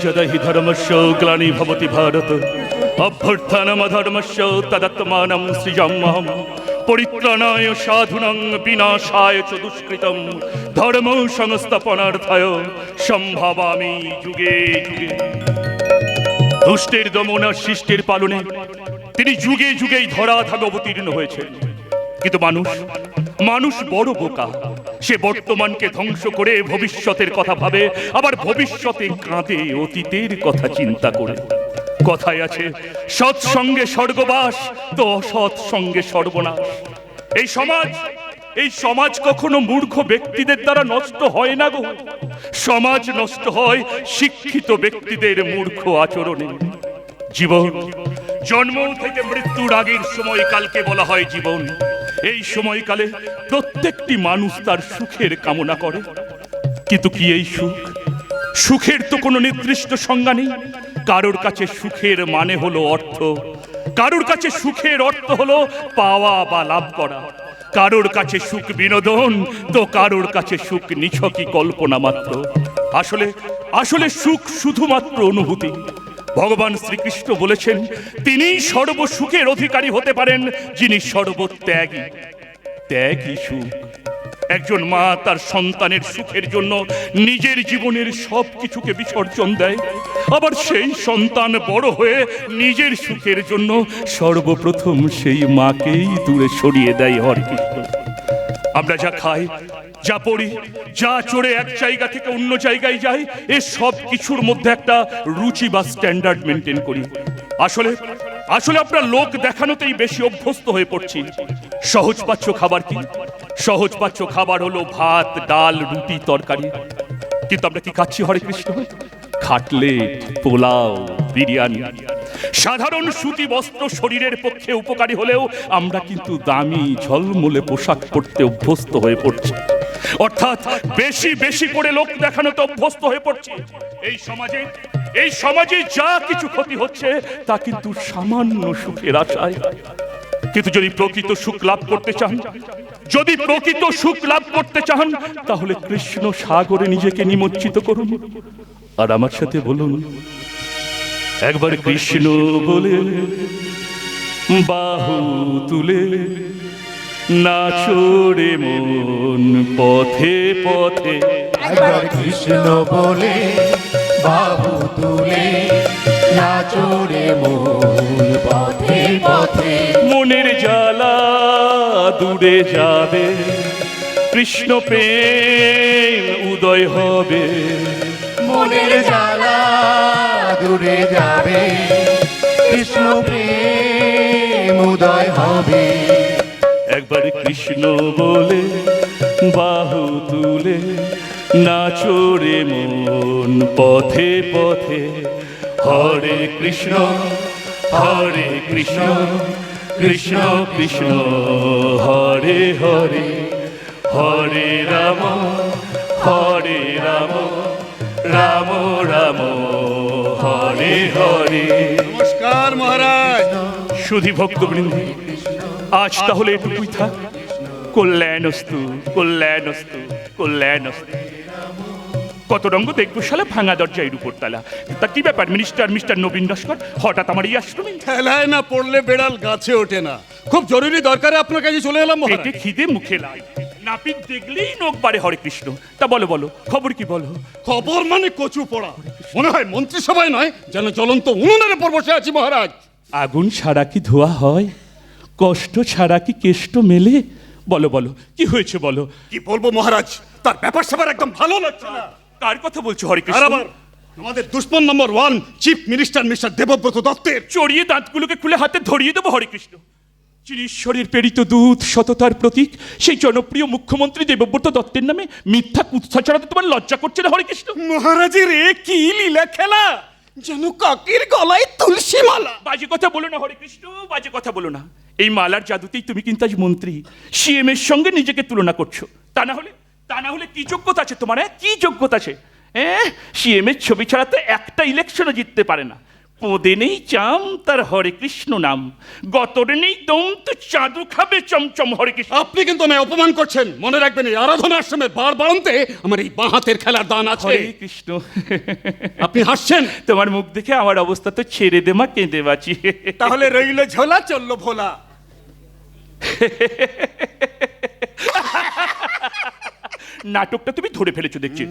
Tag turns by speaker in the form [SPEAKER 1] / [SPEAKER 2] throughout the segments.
[SPEAKER 1] यदा हि धर्मस्य ग्लानिर्भवति भारत अभ्युत्थानमधर्मस्य तदात्मानं सृजाम्यहम् परित्राणाय साधूनां विनाशाय च दुष्कृतं धर्म संस्थापनार्थाय सम्भवामि जुगे जुगे। দুষ্টের দমন আর শিষ্টের পালনে তিনি যুগে যুগেই ধরাধামে অবতীর্ণ হয়েছেন। কিন্তু মানুষ বড় বোকা। সে বর্তমানকে ধ্বংস করে ভবিষ্যতের কথা ভাবে, আবার ভবিষ্যতে কাঁদে অতীতের কথা চিন্তা করে। কথায় আছে, সৎসঙ্গে স্বর্গবাস তো অসৎ সঙ্গে সর্বনাশ। এই সমাজ কখনো মূর্খ ব্যক্তিদের দ্বারা নষ্ট হয় না গো। সমাজ নষ্ট হয় শিক্ষিত ব্যক্তিদের মূর্খ আচরণে। জীবন জন্ম থেকে মৃত্যুর আগের সময়কালকে বলা হয় জীবন। এই সময়কালে প্রত্যেকটি মানুষ তার সুখের কামনা করে। কিন্তু কি এই সুখের তো কোনো নির্দিষ্ট সংজ্ঞা নেই। কারোর কাছে সুখের মানে হলো অর্থ, কারোর কাছে সুখের অর্থ হলো পাওয়া বা লাভ করা, কারোর কাছে সুখ বিনোদন, তো কারোর কাছে সুখ নিছকই কল্পনা মাত্র। আসলে সুখ শুধুমাত্র অনুভূতি। ভগবান শ্রীকৃষ্ণ বলেছেন, তিনি সর্বসুখের অধিকারী হতে পারেন যিনি সর্বত্যাগী। ত্যাগী সুখ। একজন মা তার সন্তানের সুখের জন্য নিজের জীবনের সব কিছুকে বিসর্জন দেয়, আবার সেই সন্তান বড় হয়ে নিজের সুখের জন্য সর্বপ্রথম সেই মাকেই দূরে সরিয়ে দেয়। হরে কৃষ্ণ। আমরা যা খাই, যা পড়ি, যা চড়ে এক জায়গা থেকে অন্য জায়গায় যাই, এ সব কিছুর মধ্যে একটা রুচি বা স্ট্যান্ডার্ড মেনটেন করি। আসলে আমরা লোক দেখানোতেই বেশি অভ্যস্ত হয়ে পড়ছি। সহজপাচ্য খাবার কি? সহজপাচ্য খাবার হলো ভাত, ডাল, রুটি, তরকারি। কিন্তু আমরা কি খাচ্ছি? হরে কৃষ্ণ। কাটলেট, পোলাও, বিরিয়ানি। সাধারণ সুতি বস্ত্র শরীরের পক্ষে উপকারী হলেও আমরা কিন্তু দামি ঝলমলে পোশাক পরতে অভ্যস্ত হয়ে পড়ছি। অর্থাৎ বেশি বেশি করে লোক দেখানোতে অভ্যস্ত হয়ে পড়ছি। এই সমাজে যা কিছু ক্ষতি হচ্ছে তা কিন্তু সামান্য সুখের আশায়। কিন্তু যদি প্রকৃত সুখ লাভ করতে চান, তাহলে কৃষ্ণ সাগরে নিজেকে নিমজ্জিত করুন। আর আমার সাথে বলুন, একবার কৃষ্ণ বলে বাহু তুলে নাচরে মন পথে পথে।
[SPEAKER 2] একবার কৃষ্ণ বলে বাহু তুলে নাচরে মন পথে পথে।
[SPEAKER 1] মনের জ্বালা দূরে যাবে, কৃষ্ণ প্রেম উদয় হবে।
[SPEAKER 2] মনের জ্বালা দূরে যাবে, কৃষ্ণ প্রেম উদয় হবে।
[SPEAKER 1] একবার কৃষ্ণ বলে বাহু তুলে নাচরে মন পথে পথে। হরে কৃষ্ণ কৃষ্ণ কৃষ্ণ হরে হরে, হরে রাম হরে রাম রাম রাম হরে হরে।
[SPEAKER 3] নমস্কার মহারাজ।
[SPEAKER 1] সুধী ভক্তবৃন্দ, আজ তাহলে এটুকুই থাক। কল্যাণস্তু কল্যাণস্তু কল্যাণস্তু। কত রঙ্গ দেখবো শালা ভাঙা দরজায় উপর তালা। তা কি ব্যাপার মিস্টার নবীন নস্কর, হঠাৎ আমার এই আশ্রমে?
[SPEAKER 3] খেলায় না পড়লে বেড়াল গাছে ওঠে না। খুব জরুরি দরকারে আপনার কাছে চলে এলাম
[SPEAKER 1] পেটে
[SPEAKER 3] মহারাজ।
[SPEAKER 1] খিদে মুখে লাই, নাপিত দেখলেই নখ বাড়ে। হরে কৃষ্ণ। তা বলো বলো, খবর কি বলো?
[SPEAKER 3] খবর মানে কচু পড়া। মনে হয় মন্ত্রিসভায় নয়, যেন জ্বলন্ত উনুনের উপর বসে আছি মহারাজ।
[SPEAKER 1] আগুন ছাড়া কি ধোয়া হয়? কষ্ট ছাড়া কি কেষ্ট মেলে? বলো বলো, কি হয়েছে বলো।
[SPEAKER 3] কি বলবো মহারাজ, তার ব্যাপার স্যাপার একদম ভালো লাগছে না।
[SPEAKER 1] কার কথা বলছো হরে
[SPEAKER 3] আর
[SPEAKER 1] কৃষ্ণ?
[SPEAKER 3] আবার আমাদের দুশ্মন নম্বর 1 চিফ মিনিস্টার মিস্টার দেবব্রত দত্তের।
[SPEAKER 1] চড়িয়ে দাঁতগুলোকে খুলে হাতে ধরিয়ে দেবো হরে কৃষ্ণ। যিনি ঈশ্বরের প্রেরিত দূত, সততার প্রতীক, সেই জনপ্রিয় মুখ্যমন্ত্রী দেবব্রত দত্তের নামে মিথ্যা কুৎসা ছড়াতে তোমার লজ্জা করছে না হরে কৃষ্ণ?
[SPEAKER 3] মহারাজের এ কি লীলা খেলা, যেন কাকের গলায় তুলসী মালা।
[SPEAKER 1] বাজে কথা বলো না হরে কৃষ্ণ, বাজে কথা বলো না। এই মালার জাদুতেই তুমি কিন্তু আজ মন্ত্রী, সিএম এর সঙ্গে নিজেকে তুলনা করছো। তা না হলে কি যোগ্যতা আছে তোমার? কি যোগ্যতা আছে? সিএম এর ছবি ছাড়া তো একটা ইলেকশনও জিততে পারে না। পোদে নেই চাম, তার হরে কৃষ্ণ নাম। গতরে নেই দম, তো চাঁদু খাবে চমচম হরে কৃষ্ণ।
[SPEAKER 3] আপনি কিন্তু আমায় অপমান করছেন। মনে রাখবেন, এই আরাধনা আশ্রমের বার বাড়ন্তে আমার এই বাঁ হাতের খেলার দান আছে।
[SPEAKER 1] হরে কৃষ্ণ।
[SPEAKER 3] আপনি হাসছেন?
[SPEAKER 1] তোমার মুখ দেখে আমার অবস্থা তো ছেড়ে দে মা, কেঁদে বাঁচি।
[SPEAKER 3] তাহলে রইল ঝোলা, চললো ভোলা।
[SPEAKER 1] নাটকটা তুমি ধরে ফেলেছো দেখছি।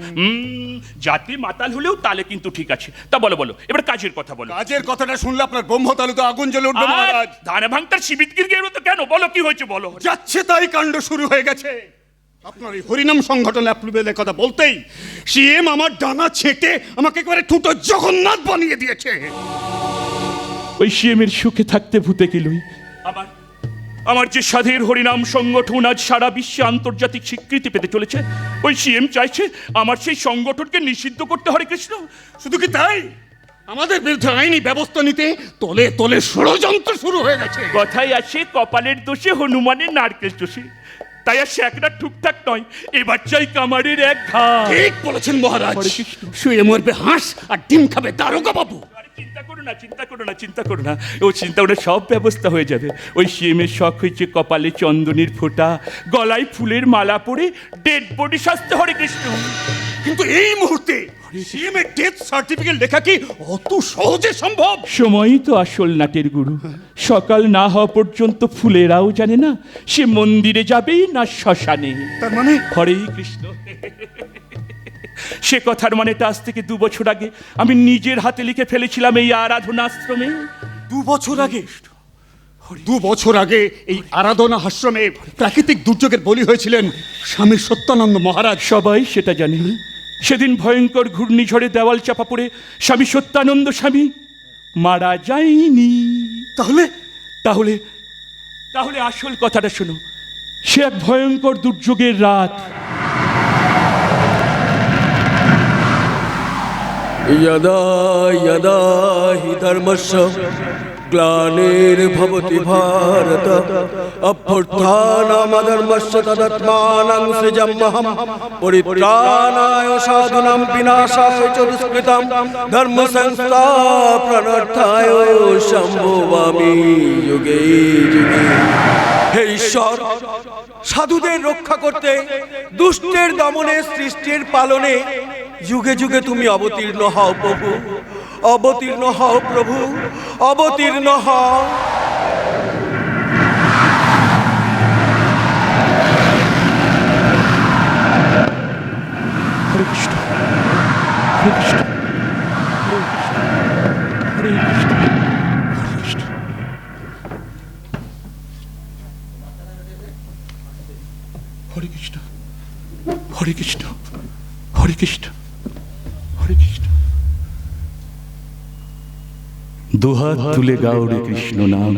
[SPEAKER 1] জাতি মাতাল হলেও তালে কিন্তু ঠিক আছে। তা বলো বলো, এবার কাজের কথা বলো।
[SPEAKER 3] কাজের কথাটা শুনলে আপনার ব্রহ্মতালুতে আগুন জ্বলে উঠবে মহারাজ।
[SPEAKER 1] ধানে ভাঙতার শিবিত গিয়ে তো কেন? বলো কি হয়েছে বলো।
[SPEAKER 3] যাচ্ছে তাই কাণ্ড শুরু হয়ে গেছে। আপনার এই হরিনাম সংগঠন অ্যাপ্রুভেলের কথা বলতেই সিএম আমার ডানা ছেঁটে আমাকে একেবারে ঠুটো জগন্নাথ বানিয়ে দিয়েছে।
[SPEAKER 1] ওই সিএম এর সুখে থাকতে ভূতে গেলই। আমার যে স্বাধীন হরিনাম সংগঠন আজ সারা বিশ্বে আন্তর্জাতিক স্বীকৃতি পেতে চলেছে, ওই সিএম চাইছে আমার সেই সংগঠনকে নিষিদ্ধ করতে। হরে কৃষ্ণ।
[SPEAKER 3] শুধু কি তাই, আমাদের বিরুদ্ধে আইনি ব্যবস্থা নিতে তলে তলে ষড়যন্ত্র শুরু হয়ে গেছে।
[SPEAKER 1] কথাই আছে, কপালের দোষে হনুমানের নারকেল চষে। তাই আর শেখরা ঠিকঠাক নয়, এবার চাই কামারের এক ঘা।
[SPEAKER 3] ঠিক বলেছেন মহারাজ।
[SPEAKER 1] হরে কৃষ্ণ।
[SPEAKER 3] শুয়ে মরবে হাঁস আর ডিম খাবে দারোগা বাবু।
[SPEAKER 1] চিন্তা করো না, চিন্তা করো না, চিন্তা করো না। ও চিন্তা করে সব ব্যবস্থা হয়ে যাবে। ওই সিএমের শখ হয়েছে কপালে চন্দনের ফোঁটা, গলায় ফুলের মালা পরে ডেড বডি সাজতে। হরে কৃষ্ণ।
[SPEAKER 3] কিন্তু এই মুহূর্তে সিএম এর ডেথ সার্টিফিকেট লেখা কি অত সহজে সম্ভব?
[SPEAKER 1] সময়ই তো আসল নাটের গুরু। সকাল না হওয়া পর্যন্ত ফুলেরাও জানে না সে মন্দিরে যাবেই না শ্মশানে।
[SPEAKER 3] তার মানে
[SPEAKER 1] হরে কৃষ্ণ। সে কথার মানেটা আজ থেকে 2 বছর আগে আমি নিজের হাতে লিখে ফেলেছিলাম এই আরাধনা আশ্রমে।
[SPEAKER 3] 2 বছর আগে? 2 বছর আগে এই আরাধনা আশ্রমে প্রাকৃতিক দুর্যোগের বলি হয়েছিলেন স্বামী সত্যানন্দ মহারাজ।
[SPEAKER 1] সবাই সেটা জানে না। সেদিন ভয়ঙ্কর ঘূর্ণিঝড়ে দেওয়াল চাপা পড়ে স্বামী সত্যানন্দ স্বামী মারা যায়নি।
[SPEAKER 3] তাহলে
[SPEAKER 1] তাহলে তাহলে আসল কথাটা শোনো। সে এক ভয়ঙ্কর দুর্যোগের রাত।
[SPEAKER 4] यदा यदा हि धर्मस्य ग्लानिर्भवति भारत अभ्युत्थानमधर्मस्य तदात्मानं सृजाम्यहं परित्राणाय साधूनां विनाशाय च दुष्कृतां धर्मसंस्थापनार्थाय सम्भवामि युगे युगे। হে ঈশ্বর, সাধুদের রক্ষা করতে, দুষ্টের দমনে, সৃষ্টির পালনে যুগে যুগে তুমি অবতীর্ণ হও প্রভু, অবতীর্ণ হও প্রভু, অবতীর্ণ হও।
[SPEAKER 1] হরে কৃষ্ণ, হরে কৃষ্ণ, হরে কৃষ্ণ, হরে কৃষ্ণ। হরে কৃষ্ণ, হরে কৃষ্ণ, হরে কৃষ্ণ, হরে কৃষ্ণ। দুহাত তুলে গাও রে কৃষ্ণ নাম,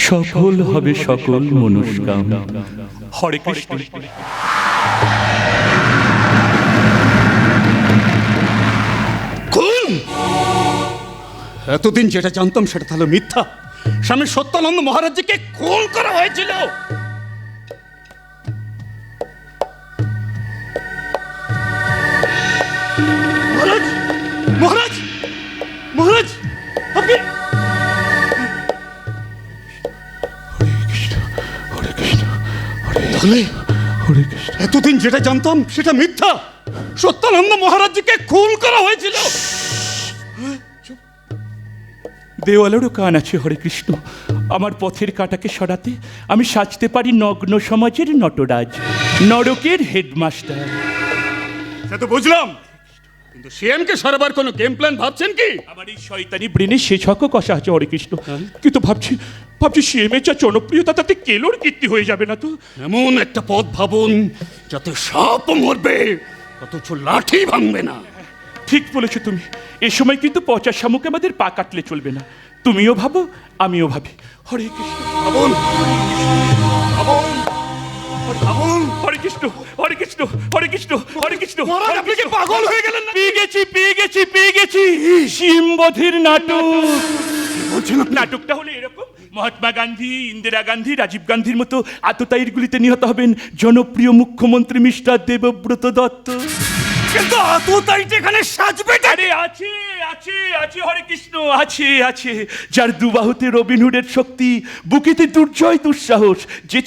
[SPEAKER 1] সফল হবে সকল মনস্কাম। হরে কৃষ্ণ।
[SPEAKER 3] খুন! এতদিন যেটা জানতাম সেটা তাহলে মিথ্যা। স্বামী সত্যানন্দ মহারাজকে খুন করা হয়েছিল। তাহলে এতদিন যেটা জানতাম সেটা মিথ্যা। সত্যানন্দ মহারাজকে খুন করা হয়েছিল।
[SPEAKER 1] দেওয়ালেরও কান আছে হরে কৃষ্ণ। আমার পথের কাঁটাকে সরাতে আমি সাজতে পারি নগ্ন সমাজের নটরাজ, নরকের হেডমাস্টার।
[SPEAKER 3] সে তো বুঝলাম, কিন্তু সিএমকে সরাবার কোনো গেম প্ল্যান ভাবছেন কি?
[SPEAKER 1] আমার এই শয়তানি ব্রেনে সে ছকও কষা আছে হরে কৃষ্ণ, কিন্তু ভাবছি সিএম এর যা জনপ্রিয়তা তাতে কেলোর কীর্তি হয়ে যাবে না তো?
[SPEAKER 3] এমন একটা পথ ভাবুন যাতে সাপ মরবে অথচ লাঠি ভাঙবে না।
[SPEAKER 1] ঠিক বলেছো তুমি। এ সময় কিন্তু পচা শামুক আমাদের পা কাটলে চলবে না। তুমিও ভাবো, আমিও ভাবি। হরে কৃষ্ণ।
[SPEAKER 3] ভাবুন, ভাবুন, ভাবুন।
[SPEAKER 1] হরে কৃষ্ণ, হরে কৃষ্ণ, হরে কৃষ্ণ, হরে কৃষ্ণ।
[SPEAKER 3] মহারাজ, আপনি কি পাগল হয়ে গেলেন না?
[SPEAKER 1] পেয়ে গেছি সিমবধির নাটক।
[SPEAKER 3] বলছেন আপনি?
[SPEAKER 1] নাটকটা হলো এরকম: মহাত্মা গান্ধী, ইন্দিরা গান্ধী, রাজীব গান্ধীর মতো আততায়ীর গুলিতে নিহত হবেন জনপ্রিয় মুখ্যমন্ত্রী মিস্টার দেবব্রত দত্ত।
[SPEAKER 3] কিন্তু আততায়ীটা এখানে সাজবে কেন?
[SPEAKER 1] আরে আছে আছে আছে হরে কৃষ্ণ, আছে আছে। যার দুবাহুতে রবিনহুডের শক্তি, বুকেতে দুর্জয় দুঃসাহস, যে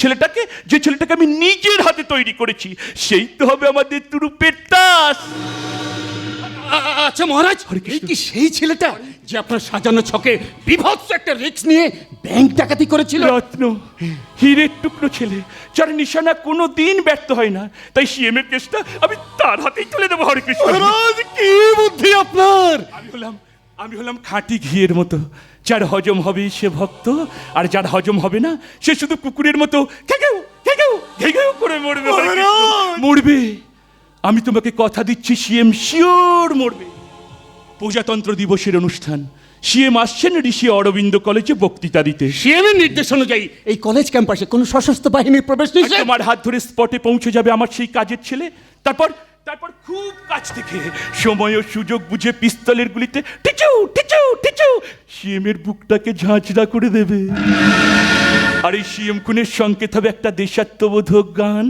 [SPEAKER 1] ছেলেটাকে আমি নিজের হাতে তৈরি করেছি, সেই তো হবে আমাদের তুরুপের তাস।
[SPEAKER 3] আচ্ছা মহারাজ, এই কি সেই ছেলেটা যে আপনার সাজানো ছকে বিভৎস একটা রিস্ক নিয়ে ব্যাংক ডাকাতি করেছিল?
[SPEAKER 1] রত্ন, হীরের টুকরো ছেলে, যার নিশানা কোনো দিন ব্যর্থ হয় না। তাই সিএম এর কেসটা আমি তার হাতেই তুলে দেবো হরে কৃষ্ণ।
[SPEAKER 3] মহারাজ, কি বুদ্ধি আপনার!
[SPEAKER 1] আমি হলাম খাঁটি ঘিয়ের মতো। যার হজম হবে সে ভক্ত, আর যার হজম হবে না সে শুধু কুকুরের মতো ঘেঘেউ ঘেঘেউ ঘেঘেউ করে মরবে। হরে কৃষ্ণ, মরবে। আমি তোমাকে কথা দিচ্ছি, সিএম শিওর মরবে। প্রজাতন্ত্র দিবসের অনুষ্ঠান, সিএম আসছেন ঋষি অরবিন্দ কলেজে বক্তৃতা দিতে।
[SPEAKER 3] সিএম এর নির্দেশ অনুযায়ী এই কলেজ ক্যাম্পাসে কোনো সশস্ত্র বাহিনীর প্রবেশ নেই।
[SPEAKER 1] তোমার হাত ধরে স্পটে পৌঁছে যাবে আমার সেই কাজের ছেলে। তারপর খুব কাছ থেকে সময় ও সুযোগ বুঝে পিস্তলের গুলিতে টিচু টিচু টিচু সিএম এর বুকটাকে ঝাঁঝরা করে দেবে। আর এই সিএম খুনের সংকেত হবে একটা দেশাত্মবোধক গান।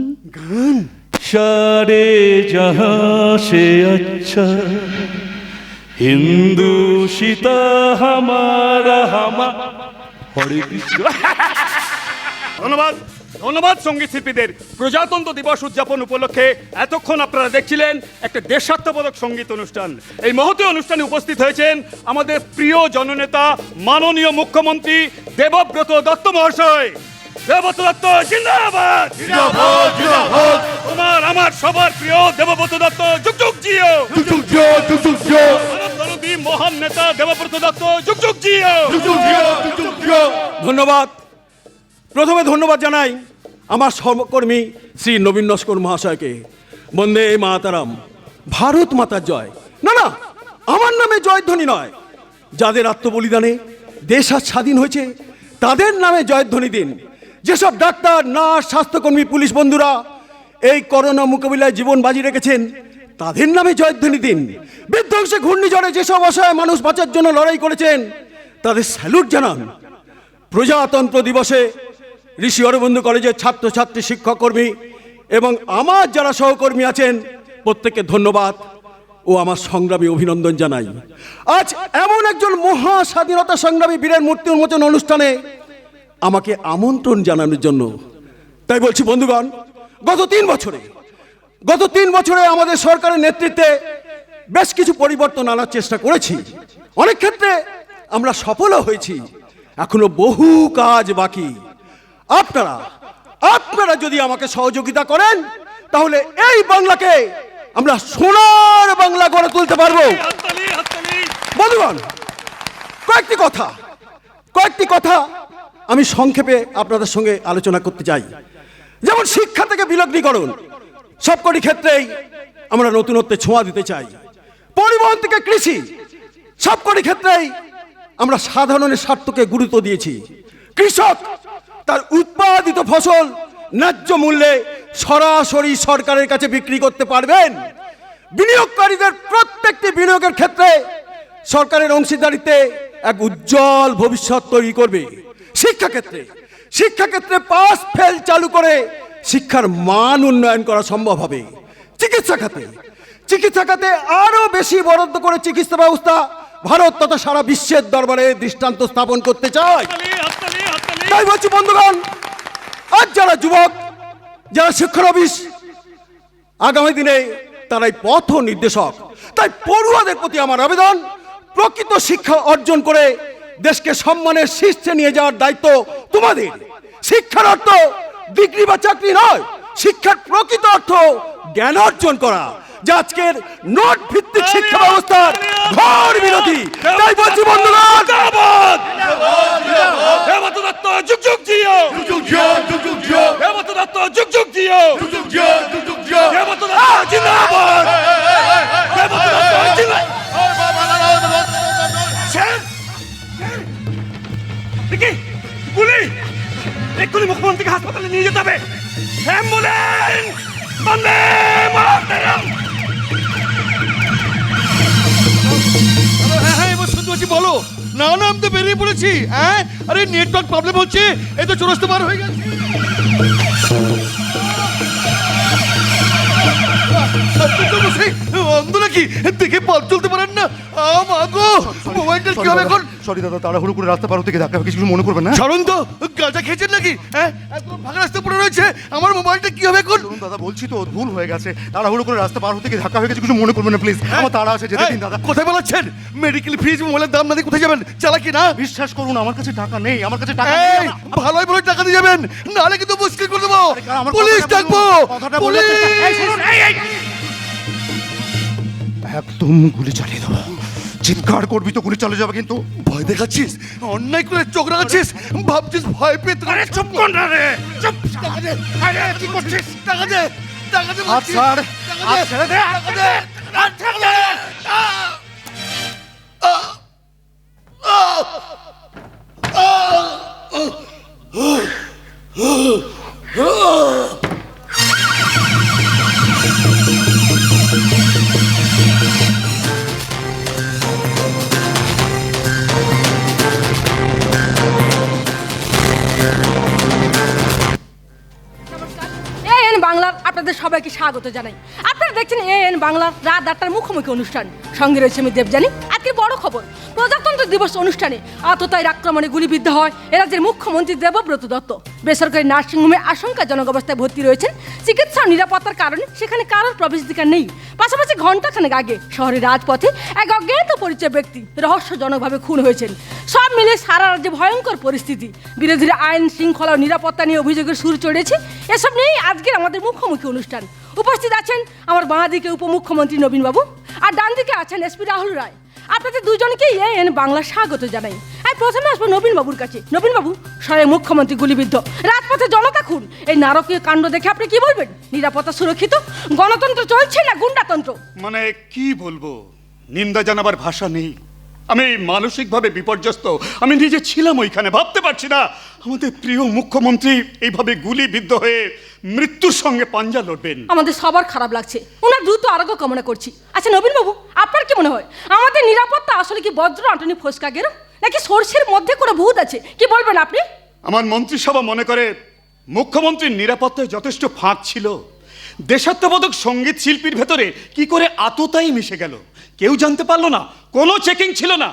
[SPEAKER 1] সারে জাহাঁ সে আচ্ছা হিন্দু সীতা হামারা হামা। হরে কৃষ্ণ।
[SPEAKER 3] ধন্যবাদ, ধন্যবাদ সঙ্গীত শিল্পীদের। প্রজাতন্ত্র দিবস উদযাপন উপলক্ষে এতক্ষণ আপনারা দেখছিলেন একটা দেশাত্মবোধক সঙ্গীত অনুষ্ঠান। এই মহতী অনুষ্ঠানে উপস্থিত হয়েছেন আমাদের প্রিয় জননেতা মাননীয় মুখ্যমন্ত্রী দেবব্রত দত্ত মহাশয়। দেবব্রত দত্ত জিন্দাবাদ!
[SPEAKER 2] জিন্দাবাদ, জিন্দাবাদ।
[SPEAKER 3] আমার সবার প্রিয় দেবব্রত দত্ত যুগ যুগ জিও।
[SPEAKER 2] যুগ যুগ জিও, যুগ যুগ জিও।
[SPEAKER 3] মানবদরদী মহান নেতা দেবব্রত দত্ত যুগ যুগ জিও।
[SPEAKER 2] যুগ যুগ জিও, যুগ যুগ জিও।
[SPEAKER 4] ধন্যবাদ। প্রথমে ধন্যবাদ জানাই আমার সহকর্মী শ্রী নবীন নস্কর মহাশয়কে। বন্দে মাতারাম, ভারত মাতার জয়। না না, আমার নামে জয়ধ্বনি নয়। যাদের আত্মবলিদানে দেশ আজ স্বাধীন হয়েছে তাদের নামে জয়ধ্বনি দিন। যেসব ডাক্তার, নার্স, স্বাস্থ্যকর্মী, পুলিশ বন্ধুরা এই করোনা মোকাবিলায় জীবন বাজি রেখেছেন তাদের নামে জয়ধ্বনি দিন। বিধ্বংসী ঘূর্ণিঝড়ে যেসব অসহায় মানুষ বাঁচার জন্য লড়াই করেছেন তাদের স্যালুট জানান। প্রজাতন্ত্র দিবসে ঋষি অরবিন্দ কলেজের ছাত্রছাত্রী, শিক্ষককর্মী এবং আমার যারা সহকর্মী আছেন প্রত্যেককে ধন্যবাদ ও আমার সংগ্রামী অভিনন্দন জানাই। আজ এমন একজন মহা স্বাধীনতা সংগ্রামী বীরের মূর্তি উন্মোচন অনুষ্ঠানে আমাকে আমন্ত্রণ জানানোর জন্য। তাই বলছি বন্ধুগণ, গত তিন বছরে আমাদের সরকারের নেতৃত্বে বেশ কিছু পরিবর্তন আনার চেষ্টা করেছি। অনেক ক্ষেত্রে আমরা সফলও হয়েছি, এখনো বহু কাজ বাকি। আপনারা যদি আমাকে সহযোগিতা করেন তাহলে এই বাংলাকে আমরা সোনার বাংলা গড়ে তুলতে পারবো। বন্ধুগণ, কয়েকটি কথা আমি সংক্ষেপে আপনাদের সঙ্গে আলোচনা করতে চাই। যেমন শিক্ষা থেকে বিলগ্নীকরণ, সবকটি ক্ষেত্রেই আমরা নতুনত্বের ছোঁয়া দিতে চাই। পরিবহন থেকে কৃষি, সবকটি ক্ষেত্রেই আমরা সাধারণের স্বার্থকে গুরুত্ব দিয়েছি। কৃষক তার উৎপাদিত ফসল ন্যায্য মূল্যে সরাসরি সরকারের কাছে বিক্রি করতে পারবেন। বিনিয়োগকারীদের প্রত্যেকটি বিনিয়োগের ক্ষেত্রে সরকারের অংশীদারিত্বে এক উজ্জ্বল ভবিষ্যৎ তৈরি করবে। শিক্ষাক্ষেত্রে পাস ফেল চালু করে শিক্ষার মান উন্নয়ন করা সম্ভব হবে। চিকিৎসা খাতে আরো বেশি বরাদ্দ করে চিকিৎসা ব্যবস্থা ভারত তথা সারা বিশ্বের দরবারে দৃষ্টান্ত স্থাপন করতে চায়। তাই বলছি বন্ধুগণ, আজ যারা যুবক যারা শিক্ষানবিশ, আগামী দিনে তারাই পথ নির্দেশক। তাই পড়ুয়াদের প্রতি আমার আবেদন, প্রকৃত শিক্ষা অর্জন করে দেশকে সম্মানের শীর্ষে নিয়ে যাওয়ার দায়িত্ব তোমাদের। শিক্ষার অর্থ ডিগ্রি বা চাকরি নয়, শিক্ষার প্রকৃত অর্থ জ্ঞান অর্জন করা, যা আজকের নোট ভিত্তিক শিক্ষা ব্যবস্থার ঘোর বিরোধী। তাই বলছি বন্ধুগণ,
[SPEAKER 3] হেমন্ত দত্ত যুগ যুগ জিও,
[SPEAKER 2] যুগ যুগ যুগ যুগ যুগ
[SPEAKER 3] হেমন্ত দত্ত যুগ যুগ জিও,
[SPEAKER 2] যুগ যুগ যুগ যুগ যুগ
[SPEAKER 3] হেমন্ত দত্ত জিন্দাবাদ, হেমন্ত দত্ত জিন্দাবাদ। দেখি গুলি, এক্ষুনি মুখ্যমন্ত্রীকে হাসপাতালে নিয়ে যেতে হবে। অ্যাম্বুলেন্স, বন্দে মাতরম।
[SPEAKER 2] হ্যাঁ এবার শুনতে পাচ্ছি, বলো। না না, আমি তো বেরিয়ে পড়েছি। হ্যাঁ, আরে নেটওয়ার্ক প্রবলেম হচ্ছে, এই তো চৌরাস্তা পার হয়ে গেছে। অন্ধ নাকি, দেখে পথ চলতে পারেন না? মাগো, মোবাইলটা কি হবে এখন?
[SPEAKER 5] সরি দাদা, তাড়াহুড়ো করে রাস্তা পার হতে গিয়ে ধাক্কা কিছু মনে করবেন না।
[SPEAKER 2] ছাড়ুন তো, গাঁজা খেয়েছেন নাকি? হ্যাঁ, একদম ফাঁকা রাস্তা পড়ে রয়েছে, আমার মোবাইলটা কি হবে এখন?
[SPEAKER 5] শুনুন দাদা, বলছি তো ভুল হয়ে গেছে, তাড়াহুড়ো করে রাস্তা পার হতে গিয়ে ধাক্কা হয়ে গেছে, কিছু মনে করবেন না প্লিজ। আমার তাড়া আছে, যেতে দিন দাদা।
[SPEAKER 2] কোথায় বলাচ্ছেন? মেডিকেল ফ্রিজ মোবাইলের দাম না দিয়ে কোথায় যাবেন? চালাকি না?
[SPEAKER 5] বিশ্বাস করুন, আমার কাছে টাকা নেই, আমার কাছে টাকা
[SPEAKER 2] এই,
[SPEAKER 5] নেই।
[SPEAKER 2] ভালোই ভালো টাকা দিয়ে যাবেন, নাহলে কিন্তু মুশকিল করে দেবো।
[SPEAKER 5] আমার
[SPEAKER 2] পুলিশ
[SPEAKER 5] কথাটা
[SPEAKER 2] ডাকবো,
[SPEAKER 5] বলুন, কথাটা বলুন।
[SPEAKER 2] পুলিশ।
[SPEAKER 5] একদম গুলি চালিয়ে দেবো, চিৎকার করবি তো গুলি চালিয়ে যাবে কিন্তু।
[SPEAKER 2] ভয় দেখাচ্ছিস, অন্যায় করে চোখ রাখাচ্ছিস, ভাবছিস ভয় পেয়ে তোকে।
[SPEAKER 3] আরে চুপ কর না রে, চুপ।
[SPEAKER 2] টাকা দে, আরে কি করছিস? টাকা দে, টাকা দে
[SPEAKER 5] হাত
[SPEAKER 2] বলছি।
[SPEAKER 5] ছাড়,
[SPEAKER 2] টাকা
[SPEAKER 5] হাত
[SPEAKER 2] দে,
[SPEAKER 5] ছেড়ে দে।
[SPEAKER 2] টাকা দে, টাকা দে।
[SPEAKER 6] এএন বাংলার আপনাদের সবাইকে স্বাগত জানাই। আপনারা দেখছেন এএন বাংলার রাত 8টার মুখোমুখি অনুষ্ঠান। সঙ্গে রয়েছে আমি দেবজানী। আজকের বড় খবর, প্রজাতন্ত্র দিবস অনুষ্ঠানে আততায়ীর আক্রমণে গুলিবিদ্ধ হয় এরাজ্যের মুখ্যমন্ত্রী দেবব্রত দত্ত। বেসরকারি নার্সিংহোমে আশঙ্কাজনক অবস্থায় ভর্তি রয়েছেন। চিকিৎসা ও নিরাপত্তার কারণে সেখানে কারোর প্রবেশাধিকার নেই। পাশাপাশি ঘণ্টাখানেক আগে শহরের রাজপথে এক অজ্ঞাত পরিচয় ব্যক্তি রহস্যজনকভাবে খুন হয়েছেন। সব মিলে সারা রাজ্যে ভয়ঙ্কর পরিস্থিতি। বিরোধীরা আইন শৃঙ্খলা ও নিরাপত্তা নিয়ে অভিযোগের সুর চড়েছে। এসব নিয়েই আজকের আমাদের মুখোমুখি অনুষ্ঠান। উপস্থিত আছেন আমার বাঁ দিকে উপমুখ্যমন্ত্রী নবীনবাবু, আর ডান দিকে আছেন এসপি রাহুল রায়। আপনাদের দুজনকেই এএন বাংলা স্বাগত জানাই। আমি প্রথমে আসবো নবীনবাবুর কাছে। নবীনবাবু, স্বয়ং মুখ্যমন্ত্রী গুলিবিদ্ধ, রাজপথে জনতা খুন, এই নারকীয় কাণ্ড দেখে আপনি কি বলবেন? নিরাপত্তা সুরক্ষিত, গণতন্ত্র চলছে না গুন্ডাতন্ত্র?
[SPEAKER 3] মানে কি বলবো, নিন্দা জানাবার ভাষা নেই। আমি মানসিকভাবে বিপর্যস্ত। আমি নিজে ছিলাম ওইখানে, ভাবতে পারছি না আমাদের প্রিয় মুখ্যমন্ত্রী এইভাবে গুলিবিদ্ধ হয়ে মৃত্যুর সঙ্গে পাঞ্জা লড়বেন।
[SPEAKER 6] আমাদের সবার খারাপ লাগছে, ওনার দ্রুত আরোগ্য কামনা করছি। আচ্ছা নবীনবাবু, আপনার কি মনে হয় আমাদের নিরাপত্তা আসলে কি বজ্র আঁটনি ফসকা গেল, নাকি সর্ষের মধ্যে কোনো ভূত আছে? কি বলবেন আপনি?
[SPEAKER 3] আমার মন্ত্রিসভা মনে করে মুখ্যমন্ত্রীর নিরাপত্তায় যথেষ্ট ফাঁক ছিল। দেশাত্মবোধক সঙ্গীত শিল্পীর ভেতরে কি করে আততায়ী মিশে গেল কেউ জানতে পারলো না, কোনো চেকিং ছিল না।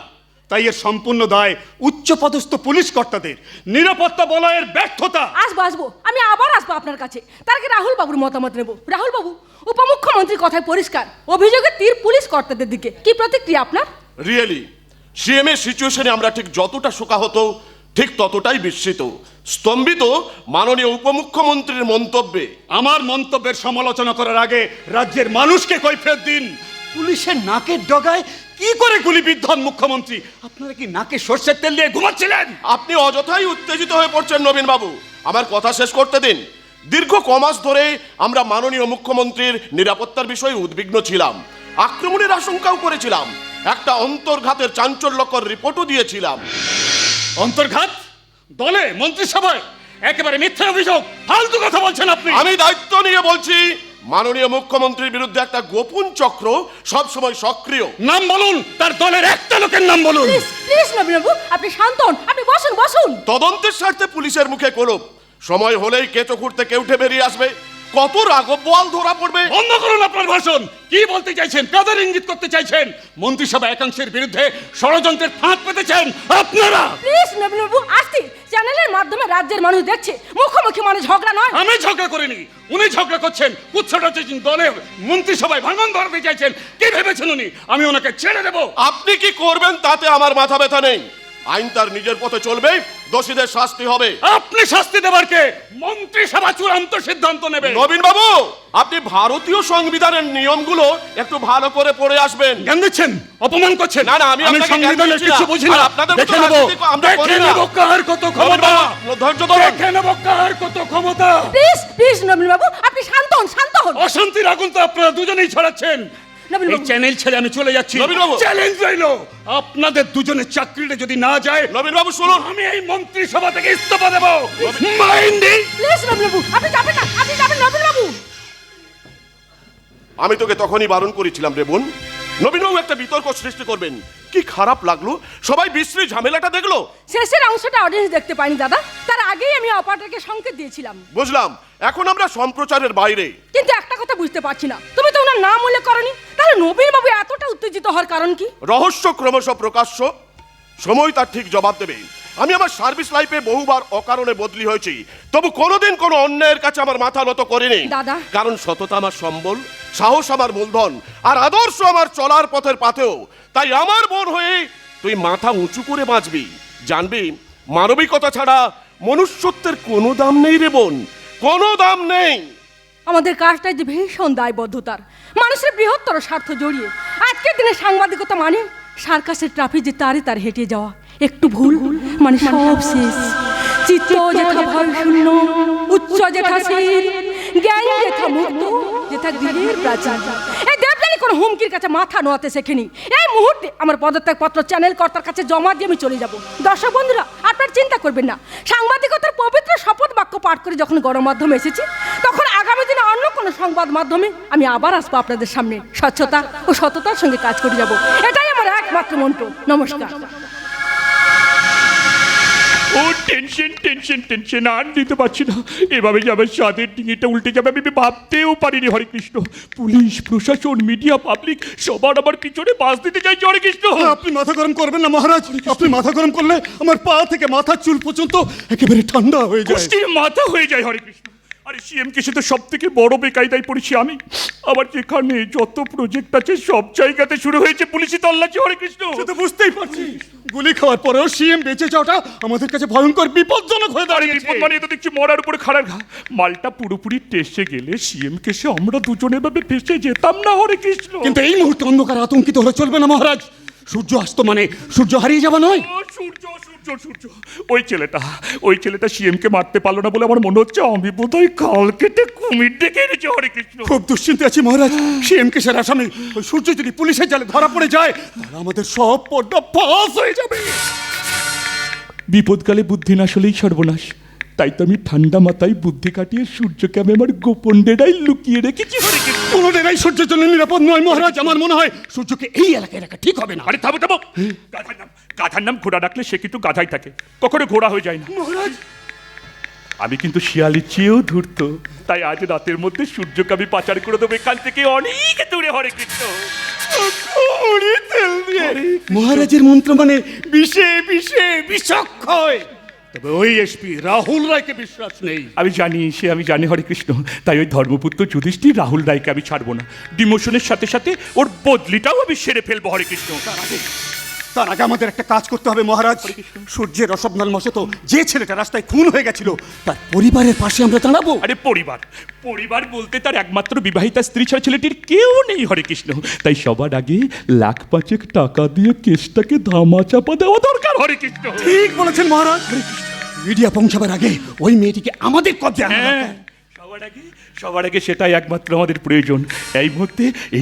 [SPEAKER 3] তাই এর সম্পূর্ণ দায় উচ্চপদস্থ পুলিশ কর্তাদের, নিরাপত্তা বলয়ের ব্যর্থতা।
[SPEAKER 6] আসবো আমি আবার আসবো আপনার কাছে। তার আগে রাহুল বাবুর মতামত নেব। রাহুল বাবু, উপমুখ্যমন্ত্রীর কথায় পরিষ্কার, অভিযোগের তীর পুলিশ কর্তাদের দিকে। কি প্রতিক্রিয়া আপনার?
[SPEAKER 7] রিয়েলি সিএম এর সিচুয়েশনে আমরা ঠিক যতটা শোকাহত, ঠিক ততটাই বিস্মিত, স্তম্ভিত মাননীয় উপমুখ্যমন্ত্রীর মন্তব্যে।
[SPEAKER 3] আমার মন্তব্যের সমালোচনা করার আগে রাজ্যের মানুষকে কৈফিয়ত দিন। পুলিশের নাকের ডগায় কি করে গুলিবিদ্ধ হন মুখ্যমন্ত্রী? আপনারা কি নাকে সর্ষের তেল দিয়ে ঘুমাচ্ছিলেন?
[SPEAKER 7] আপনি অযথাই উত্তেজিত হয়ে পড়ছেন নবীন বাবু, আমার কথা শেষ করতে দিন। দীর্ঘ কমাস ধরে আমরা মাননীয় মুখ্যমন্ত্রীর নিরাপত্তার বিষয়ে উদ্বিগ্ন ছিলাম, আক্রমণের আশঙ্কাও করেছিলাম, একটা অন্তর্ঘাতের চাঞ্চল্যকর রিপোর্টও দিয়েছিলাম।
[SPEAKER 3] অন্তর্ঘাত? দলে, মন্ত্রিসভায়? একেবারে মিথ্যা অভিযোগ, ফালতু কথা বলছেন আপনি।
[SPEAKER 7] আমি দায়িত্ব নিয়ে বলছি, মাননীয় মুখ্যমন্ত্রীর বিরুদ্ধে একটা গোপন চক্র সবসময় সক্রিয়।
[SPEAKER 3] নাম বলুন, তার দলের একটা লোকের নাম বলুন।
[SPEAKER 6] প্লিজ প্লিজ নবীনবাবু, আপনি শান্ত হন, আপনি বসুন বসুন।
[SPEAKER 7] তদন্তের স্বার্থে পুলিশের মুখে করুপ, সময় হলেই কেঁচো খুঁড়তে কেউঠে বেরিয়ে আসবে। কত রাঘব বোয়াল ধরা পড়বে।
[SPEAKER 3] বন্ধ করুন আপনার ভাষণ। কি বলতে চাইছেন, কাদের ইঙ্গিত করতে চাইছেন? মন্ত্রিসভা একাংশের বিরুদ্ধে ষড়যন্ত্রের ফাঁদ পেতেছেন আপনারা।
[SPEAKER 6] প্লিজ নবীনবাবু আসছি, চ্যানেলের মাধ্যমে রাজ্যের মানুষ দেখছে, মুখোমুখি মানে ঝগড়া নয়।
[SPEAKER 3] আমি ঝগড়া করিনি, উনি ঝগড়া করছেন। কুচ্ছটা দলের মন্ত্রিসভায় ভাঙন ধরতে চাইছেন। কি ভেবেছেন উনি আমি ওনাকে ছেড়ে দেব?
[SPEAKER 7] আপনি কি করবেন তাতে আমার মাথা ব্যথা নেই। আইন তার নিজের পথে চলবে, দোষীদের শাস্তি হবে।
[SPEAKER 3] আপনি শাস্তি দেবার কে? মন্ত্রিসভা চূড়ান্ত সিদ্ধান্ত নেবে।
[SPEAKER 7] নবীন বাবু, আপনি ভারতীয় সংবিধানের নিয়মগুলো একটু ভালো করে পড়ে আসবেন।
[SPEAKER 3] জ্ঞান দিচ্ছেন, অপমান করছেন।
[SPEAKER 7] না, না, আমি আপনাকে জ্ঞান
[SPEAKER 3] সংবিধানের
[SPEAKER 7] দিচ্ছি না।
[SPEAKER 3] কিছু বুঝি না।
[SPEAKER 7] আর আপনাদের মতো
[SPEAKER 3] দেখে নেব,
[SPEAKER 7] রাজনীতি আমরা করি
[SPEAKER 3] দেখে
[SPEAKER 7] না।
[SPEAKER 3] নেব কার কত ক্ষমতা।
[SPEAKER 7] ধৈর্য ধরুন।
[SPEAKER 3] দেখে নেব কার কত ক্ষমতা।
[SPEAKER 6] প্লিজ প্লিজ নবীনবাবু আপনি শান্ত হন, শান্ত হন।
[SPEAKER 3] অশান্তির আগুন তো আপনারা দুজনেই ছড়াচ্ছেন।
[SPEAKER 6] নবীনবাবু।
[SPEAKER 3] এই চ্যানেল ছেড়ে আমি চলে যাচ্ছি।
[SPEAKER 7] নবীনবাবু।
[SPEAKER 3] চ্যালেঞ্জ রইলো, আপনাদের দুজনের চাকরিটা যদি না যায়,
[SPEAKER 7] নবীন বাবু শুনুন,
[SPEAKER 3] আমি এই মন্ত্রিসভা থেকে ইস্তফা দেব। মাইন্ডি।
[SPEAKER 6] প্লিজ নবীনবাবু আপনি যাবেন না, আপনি যাবেন নবীনবাবু।
[SPEAKER 7] আমি তোকে তখনই বারণ করেছিলাম রে বোন। নবীনবাবু একটা বিতর্ক সৃষ্টি করবেন, কি খারাপ লাগলো। সবাই বিশ্রী ঝামেলাটা দেখলো।
[SPEAKER 6] শেষের অংশটা অডিয়েন্স দেখতে পাইনি দাদা, তার আগেই আমি অপারেটরকে সংকেত দিয়েছিলাম।
[SPEAKER 7] বুঝলাম, এখন আমরা সম্প্রচারের বাইরে।
[SPEAKER 6] কিন্তু একটা কথা বুঝতে পারছি না, তুমি তো ওনার নাম উল্লেখ করনি, তাহলে নবীনবাবু এতটা উত্তেজিত হওয়ার কারণ কি?
[SPEAKER 7] রহস্য ক্রমশ প্রকাশ্য, সময় তার ঠিক জবাব দেবে। আমি আমার সার্ভিস লাইফে বহুবার অকারণে বদলি হয়েছি, তবু কোনোদিন কোনো অন্যায়ের কাছে আমার মাথা নত করিনি।
[SPEAKER 6] দাদা।
[SPEAKER 7] কারণ সততা আমার সম্বল, সাহস আমার মূলধন, আর আদর্শ আমার চলার পথের পাথেও। তাই আমার বোন হয়ে তুই মাথা উঁচু করে বাঁচবি, জানবি মানবিকতা ছাড়া মনুষ্যত্বের কোনো দাম নেই রে বোন, কোনো দাম নেই।
[SPEAKER 6] আমাদের কাজটাই যে ভীষণ দায়বদ্ধতার, মানুষের বৃহত্তর স্বার্থ জড়িয়ে। আজকের দিনে সাংবাদিকতা মানে সার্কাসের ট্রাফিক যে তারে তার হেঁটে যাওয়া, একটু ভুল মানে সব শেষ। চিত্ত যেথা ভয় শূন্য, উচ্চ যেথা শীল, জ্ঞান যেথা মুক্ত, যেথা গৃহের প্রাচীর। এই দেবযানী কোনো হুমকির কাছে মাথা নোয়াতে শেখেনি। এই মুহূর্তে আমার পদত্যাগ পত্র চ্যানেল কর্তার কাছে জমা দিয়ে আমি চলে যাব। দর্শক বন্ধুরা আপনার চিন্তা করবেন না, সাংবাদিকতার পবিত্র শপথ বাক্য পাঠ করে যখন গণমাধ্যমে এসেছি, তখন আগামী দিনে অন্য কোনো সংবাদ মাধ্যমে আমি আবার আসবো আপনাদের সামনে, স্বচ্ছতা ও সততার সঙ্গে কাজ করে যাব। এটাই আমার একমাত্র মন্ত্র। নমস্কার।
[SPEAKER 1] ও টেনশন টেনশন টেনশন আর নিতে পারছি না। এভাবে যাবে স্বাদের ডিঙিটা উল্টে যাবে আমি ভাবতেও পারিনি। হরে কৃষ্ণ, পুলিশ প্রশাসন মিডিয়া পাবলিক সবার আমার পিছনে বাস দিতে চাইছে। হরে কৃষ্ণ।
[SPEAKER 3] আপনি মাথা গরম করবেন না মহারাজ। আপনি মাথা গরম করলে আমার পা থেকে মাথার চুল পর্যন্ত একেবারে ঠান্ডা হয়ে যায়।
[SPEAKER 1] কুষ্টির মাথা হয়ে যায়। হরে কৃষ্ণ। আরে সিএম কে তো সব থেকে বড় বেকায়দায় পড়েছি আমি। আবার যেখানে যত প্রজেক্ট আছে সব জায়গাতে শুরু হয়েছে পুলিশি তল্লাশি। হরে কৃষ্ণ।
[SPEAKER 3] সে তো বুঝতেই পারছি, গুলি খাওয়ার পরেও সিএম বেঁচে যাওয়াটা আমাদের কাছে ভয়ঙ্কর বিপজ্জনক হয়ে দাঁড়িয়েছে।
[SPEAKER 1] বিপদ মানে তো দেখছি মরার উপরে খাড়ার ঘা। মালটা পুরোপুরি টেসে গেলে সিএম কে সে আমরা দুজনে ভাবে ফেসে যেতাম না। হরে কৃষ্ণ।
[SPEAKER 3] কিন্তু এই মুহূর্তে অন্ধকার আতঙ্কিত হলে চলবে না মহারাজ। সূর্য অস্ত মানে সূর্য হারিয়ে যাওয়া নয়।
[SPEAKER 1] ও সূর্য সূর্য সূর্য, ওই ছেলেটা সিএম কে মারতে পারলো না বলে আমার মনে হচ্ছে আমি বোধহয় কাল কেটে কুমির ডেকে এনেছি। হরে কৃষ্ণ।
[SPEAKER 3] খুব দুশ্চিন্তে আছি মহারাজ। সিএম কেসের আসামি ওই সূর্য যদি পুলিশের জালে ধরা পড়ে যায়, তাহলে আমাদের সব পর্দা ফাঁস হয়ে যাবে।
[SPEAKER 1] বিপদকালে বুদ্ধি না আসলেই সর্বনাশ। তাই তো আমি ঠান্ডা মাথায় বুদ্ধি কাটিয়ে সূর্যকে আমি আমার গোপন ডেরায় লুকিয়ে রেখেছি। হরে কৃষ্ণ।
[SPEAKER 3] কোনো ডেরাই সূর্যের জন্য নিরাপদ নয় মহারাজ। আমার মনে হয় সূর্যকে এই এলাকায় রাখা ঠিক হবে না।
[SPEAKER 1] আরে থামো থামো। গাধার নাম ঘোড়া ডাকলে সে কিন্তু গাধাই থাকে, কখনো ঘোড়া হয়ে যায় না।
[SPEAKER 3] মহারাজ
[SPEAKER 1] আমি কিন্তু শিয়ালির চেয়েও ধূর্ত। তাই আজ রাতের মধ্যে সূর্যকে আমি পাচার করে দেবো এখান থেকে অনেক দূরে। হরে কৃষ্ণ।
[SPEAKER 3] মহারাজের মন্ত্র মানে বিষে বিষে বিষক্ষয়। তবে ওই এসপি রাহুল রায়কে বিশ্বাস নেই।
[SPEAKER 1] আমি জানি হরে কৃষ্ণ। তাই ওই ধর্মপুত্র যুধিষ্ঠির রাহুল রায়কে আমি ছাড়বো না। ডিমোশনের সাথে সাথে ওর বদলিটাও আমি সেরে ফেলবো। হরে কৃষ্ণ।
[SPEAKER 3] তার আগে আমাদের একটা কাজ করতে হবে মহারাজ। সূর্যের রসবনাল মশত যে ছেলেটা রাস্তায় খুন হয়ে গেছিল, তার পরিবারের পাশে আমরা দাঁড়াবো।
[SPEAKER 1] আরে পরিবার বলতে তার একমাত্র বিবাহিতা স্ত্রী ছাড়া ছেলেটির কেউ নেই। হরে কৃষ্ণ। তাই সবার আগে 1,05,000 টাকা দিয়ে কেসটাকে ধামা চাপা দেওয়া দরকার। হরে কৃষ্ণ।
[SPEAKER 3] ঠিক বলেছেন মহারাজ। মিডিয়া পৌঁছাবার আগে ওই মেয়েটিকে আমাদের কব্জে আনা দরকার।
[SPEAKER 1] সবার আগে সেটাই একমাত্র আমাদের প্রয়োজন। এই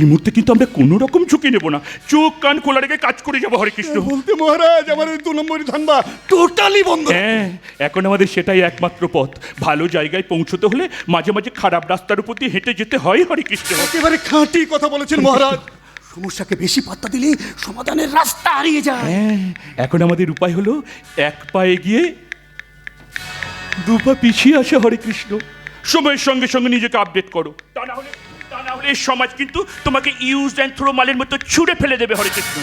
[SPEAKER 1] মুহূর্তে কিন্তু আমরা কোনো রকম ঝুঁকি নেব না। চোখ কান খোলা রেখে কাজ করে যাবো। হরে কৃষ্ণ।
[SPEAKER 3] বলতে মহারাজ আমার ওই 2 নম্বরই ধান্দা টোটালি বন্ধ।
[SPEAKER 1] হ্যাঁ, এখন আমাদের সেটাই একমাত্র পথ। ভালো জায়গায় পৌঁছতে হলে মাঝে মাঝে খারাপ রাস্তার উপর দিয়ে হেঁটে যেতে হয়। হরে কৃষ্ণ।
[SPEAKER 3] একেবারে খাঁটি কথা বলেছেন মহারাজ। সমস্যাকে বেশি পাত্তা দিলে সমাধানের রাস্তা হারিয়ে যায়।
[SPEAKER 1] হ্যাঁ, এখন আমাদের উপায় হলো 1 পা এগিয়ে 2 পা পিছিয়ে আসে। হরে কৃষ্ণ। সময়ের সঙ্গে সঙ্গে নিজেকে আপডেট করো, তা না হলে এই সমাজ কিন্তু তোমাকে ইউজ অ্যান্ড থ্রো মালের মতো ছুঁড়ে ফেলে দেবে। হরে কৃষ্ণ।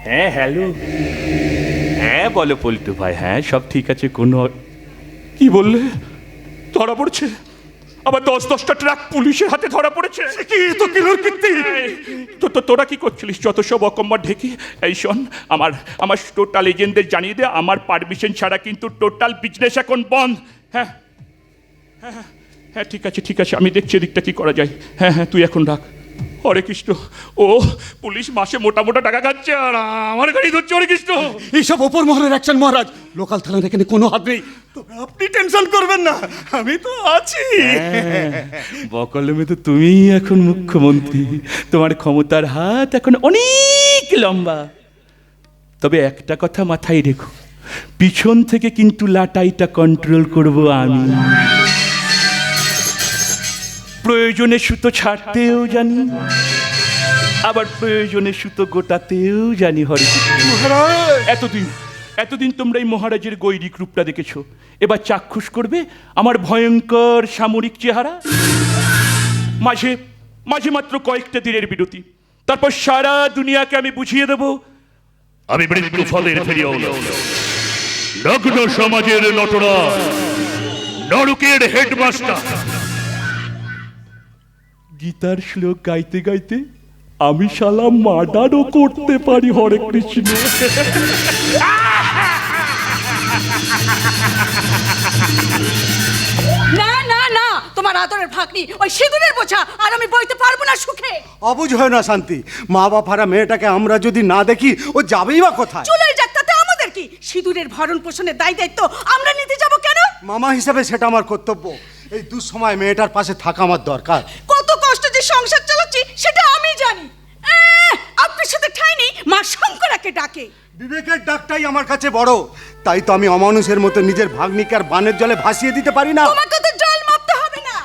[SPEAKER 1] হ্যাঁ হ্যালো, হ্যাঁ বলো পল্টু ভাই, হ্যাঁ সব ঠিক আছে, কোনো কি বললে? ধরা পড়ছে আবার 10-10টা ট্রাক পুলিশের হাতে ধরা পড়েছে। কি তো কিলোর কীর্তি! তো তোরা কি করছিলিস যত সব অকম্মা ঢেকে? এই শোন, আমার টোটাল এজেন্টদের জানিয়ে দে আমার পারমিশন ছাড়া কিন্তু টোটাল বিজনেস এখন বন্ধ। হ্যাঁ হ্যাঁ হ্যাঁ ঠিক আছে, আমি দেখছি এদিকটা কি করা যায়। হ্যাঁ হ্যাঁ তুই এখন রাখ। হরে কৃষ্ণ। ও পুলিশ মাসে মোটা মোটা টাকা খাচ্ছে আর আমার গাড়ি ধরছে। হরে কৃষ্ণ।
[SPEAKER 3] এইসব ওপর মহলের অ্যাকশন মহারাজ, লোকাল থানার এখানে কোনো হাত নেই। তবে আপনি টেনশন করবেন না, আমি তো আছি।
[SPEAKER 1] বকলমে তো তুমিই এখন মুখ্যমন্ত্রী, তোমার ক্ষমতার হাত এখন অনেক লম্বা। তবে একটা কথা মাথায় রেখো, পিছন থেকে কিন্তু লাটাইটা কন্ট্রোল করব আমি। প্রয়োজনে সুতো ছাড়তেও জানি, আবার প্রয়োজনে সুতো গোটাতেও জানি। হরে এতদিন তোমরা এই মহারাজের গৈরিক রূপটা দেখেছো, এবার চাক্ষুষ করবে আমার ভয়ঙ্কর সামরিক চেহারা। মাঝে মাঝে মাত্র কয়েকটা দিনের বিরতি, তারপর সারা দুনিয়াকে আমি বুঝিয়ে দেব আমি মৃত্যু ফলের ফেরিওয়ালা, নগ্ন সমাজের নটরা, নরকের হেডমাস্টার। গীতার শ্লোক গাইতে গাইতে আমি শালা মার্ডারও করতে পারি। হরে কৃষ্ণ।
[SPEAKER 6] না না না, তোমার আদরের ভাগ্নি ওই সিঁদুরের বোঝা আর আমি বইতে পারবো না সুখে।
[SPEAKER 8] অবুঝ হয় না শান্তি, মা বাবারা মেয়েটাকে আমরা যদি না দেখি ও যাবেই বা কোথায়?
[SPEAKER 6] চলে যাক, তাতে আমাদের কি? সিঁদুরের ভরণ পোষণের দায় দায়িত্ব আমরা নিতে যাব কেন?
[SPEAKER 8] মামা হিসাবে সেটা আমার কর্তব্য। এই দুঃসময় মেয়েটার পাশে থাকা আমার দরকার।
[SPEAKER 6] কত কষ্ট যে সংসার চালাচ্ছি সেটা আমি জানি। আপনার সাথে ঠাঁই নেই, মা শঙ্করাকে ডাকে।
[SPEAKER 8] বিবেকের ডাকটাই আমার কাছে বড়, তাই তো আমি অমানুষের মতো নিজের ভাগ্নিকে আর বানের জলে ভাসিয়ে দিতে পারি না।
[SPEAKER 6] তোমাকে তো জল মাপতে হবে না।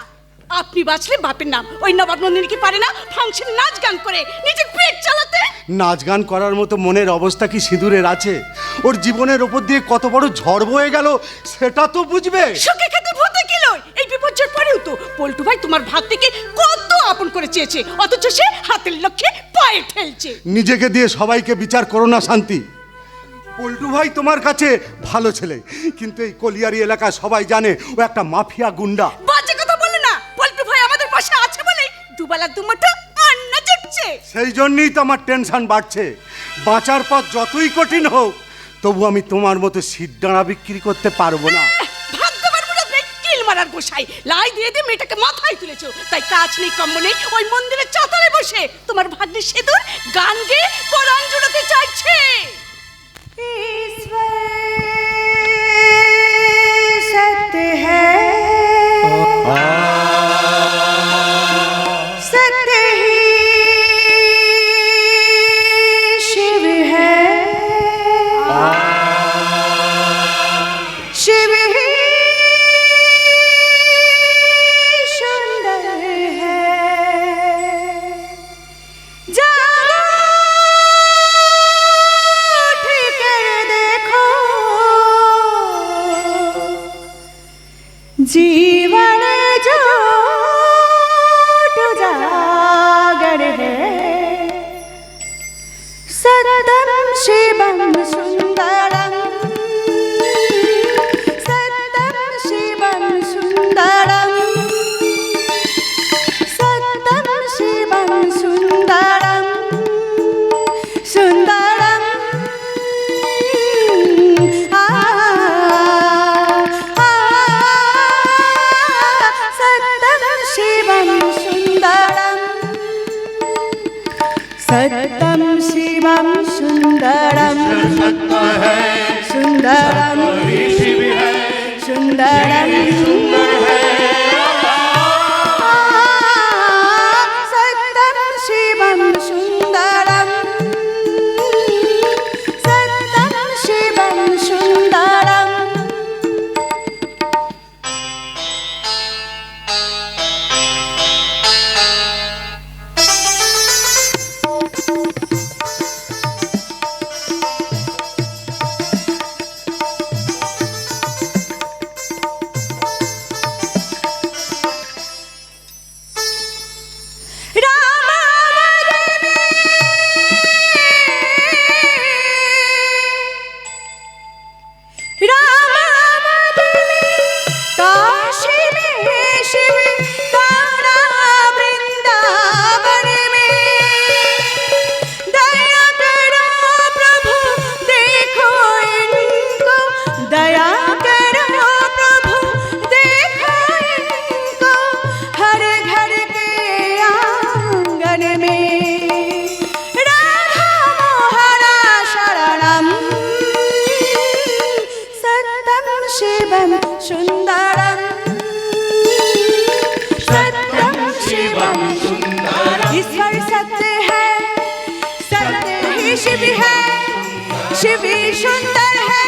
[SPEAKER 6] আপনি বাঁচলে বাপের নাম, ওই নবাব নন্দিনী কি পারে না ফাংশন নাচ গান করে নিজের পেট চালাতে?
[SPEAKER 8] নাচ গান করার মতো মনের অবস্থা কি সিঁদুরের আছে? ওর জীবনের ওপর দিয়ে কত বড় ঝড় বয়ে গেল সেটা তো বুঝবে।
[SPEAKER 6] সুখে খেতে ভূতে কি লয়? এই বিপর্যয়ের পরেও তো পল্টু ভাই তোমার ভাগ্নিকে কত আপন করে চেয়েছে, অথচ সে হাতের লক্ষ্যে পায়ে ঠেলছে।
[SPEAKER 8] নিজেকে দিয়ে সবাইকে বিচার করো না শান্তি। পল্টু ভাই তোমার কাছে ভালো ছেলে, কিন্তু এই কলিয়ারি এলাকা সবাই জানে ও একটা মাফিয়া গুন্ডা।
[SPEAKER 6] বাজে কথা বলে না, পল্টু ভাই আমাদের পাশে আছে বলে দুবেলা দুমুঠো অন্ন জুটছে।
[SPEAKER 8] সেই জন্যই তো আমার টেনশন বাড়ছে। বাঁচার পথ যতই কঠিন হোক, তবু আমি তোমার মতো সিদ্ধানা বিক্রি করতে পারবো না।
[SPEAKER 6] ভাগ্যবান মুরাদ নেই, কিল মারার গোসাই লাই দিয়ে দিয়ে মেয়েটাকে মাথায় তুলেছো, তাই কাজ নেই কম্ম নেই ওই মন্দিরের চাতালে বসে তোমার ভাগ্যের সিঁদুর গান গেয়ে কোরআন জুড়াতে চাইছে।
[SPEAKER 9] सत्य है, सत्य ही शिव है, शिव ही सुंदर है। जागो उठ कर देखो, जीवन जो जागर है, सततम शिवम सुंदरम, सततम शिवम सुंदरम, सततम शिवम सुंदरम, सुंदरम। सततम शिवम सुंदरम, सततम शिवम सुंदरम, सुंदरम सुंदरम सततम शिवम सुंदरम, सततम शिवम सुंदरम। राम काशी में शिव तारा वृंदावन में दया करो प्रभु देखो इनको दया करो प्रभु देखो इनको हर घर के आंगन में राधा मोहना शरणम सत्यम शिवम सुंदरम सत्यम शिवम सुंदरम ईश्वर सत्य है सत्य ही शिव है शिव ही सुंदर है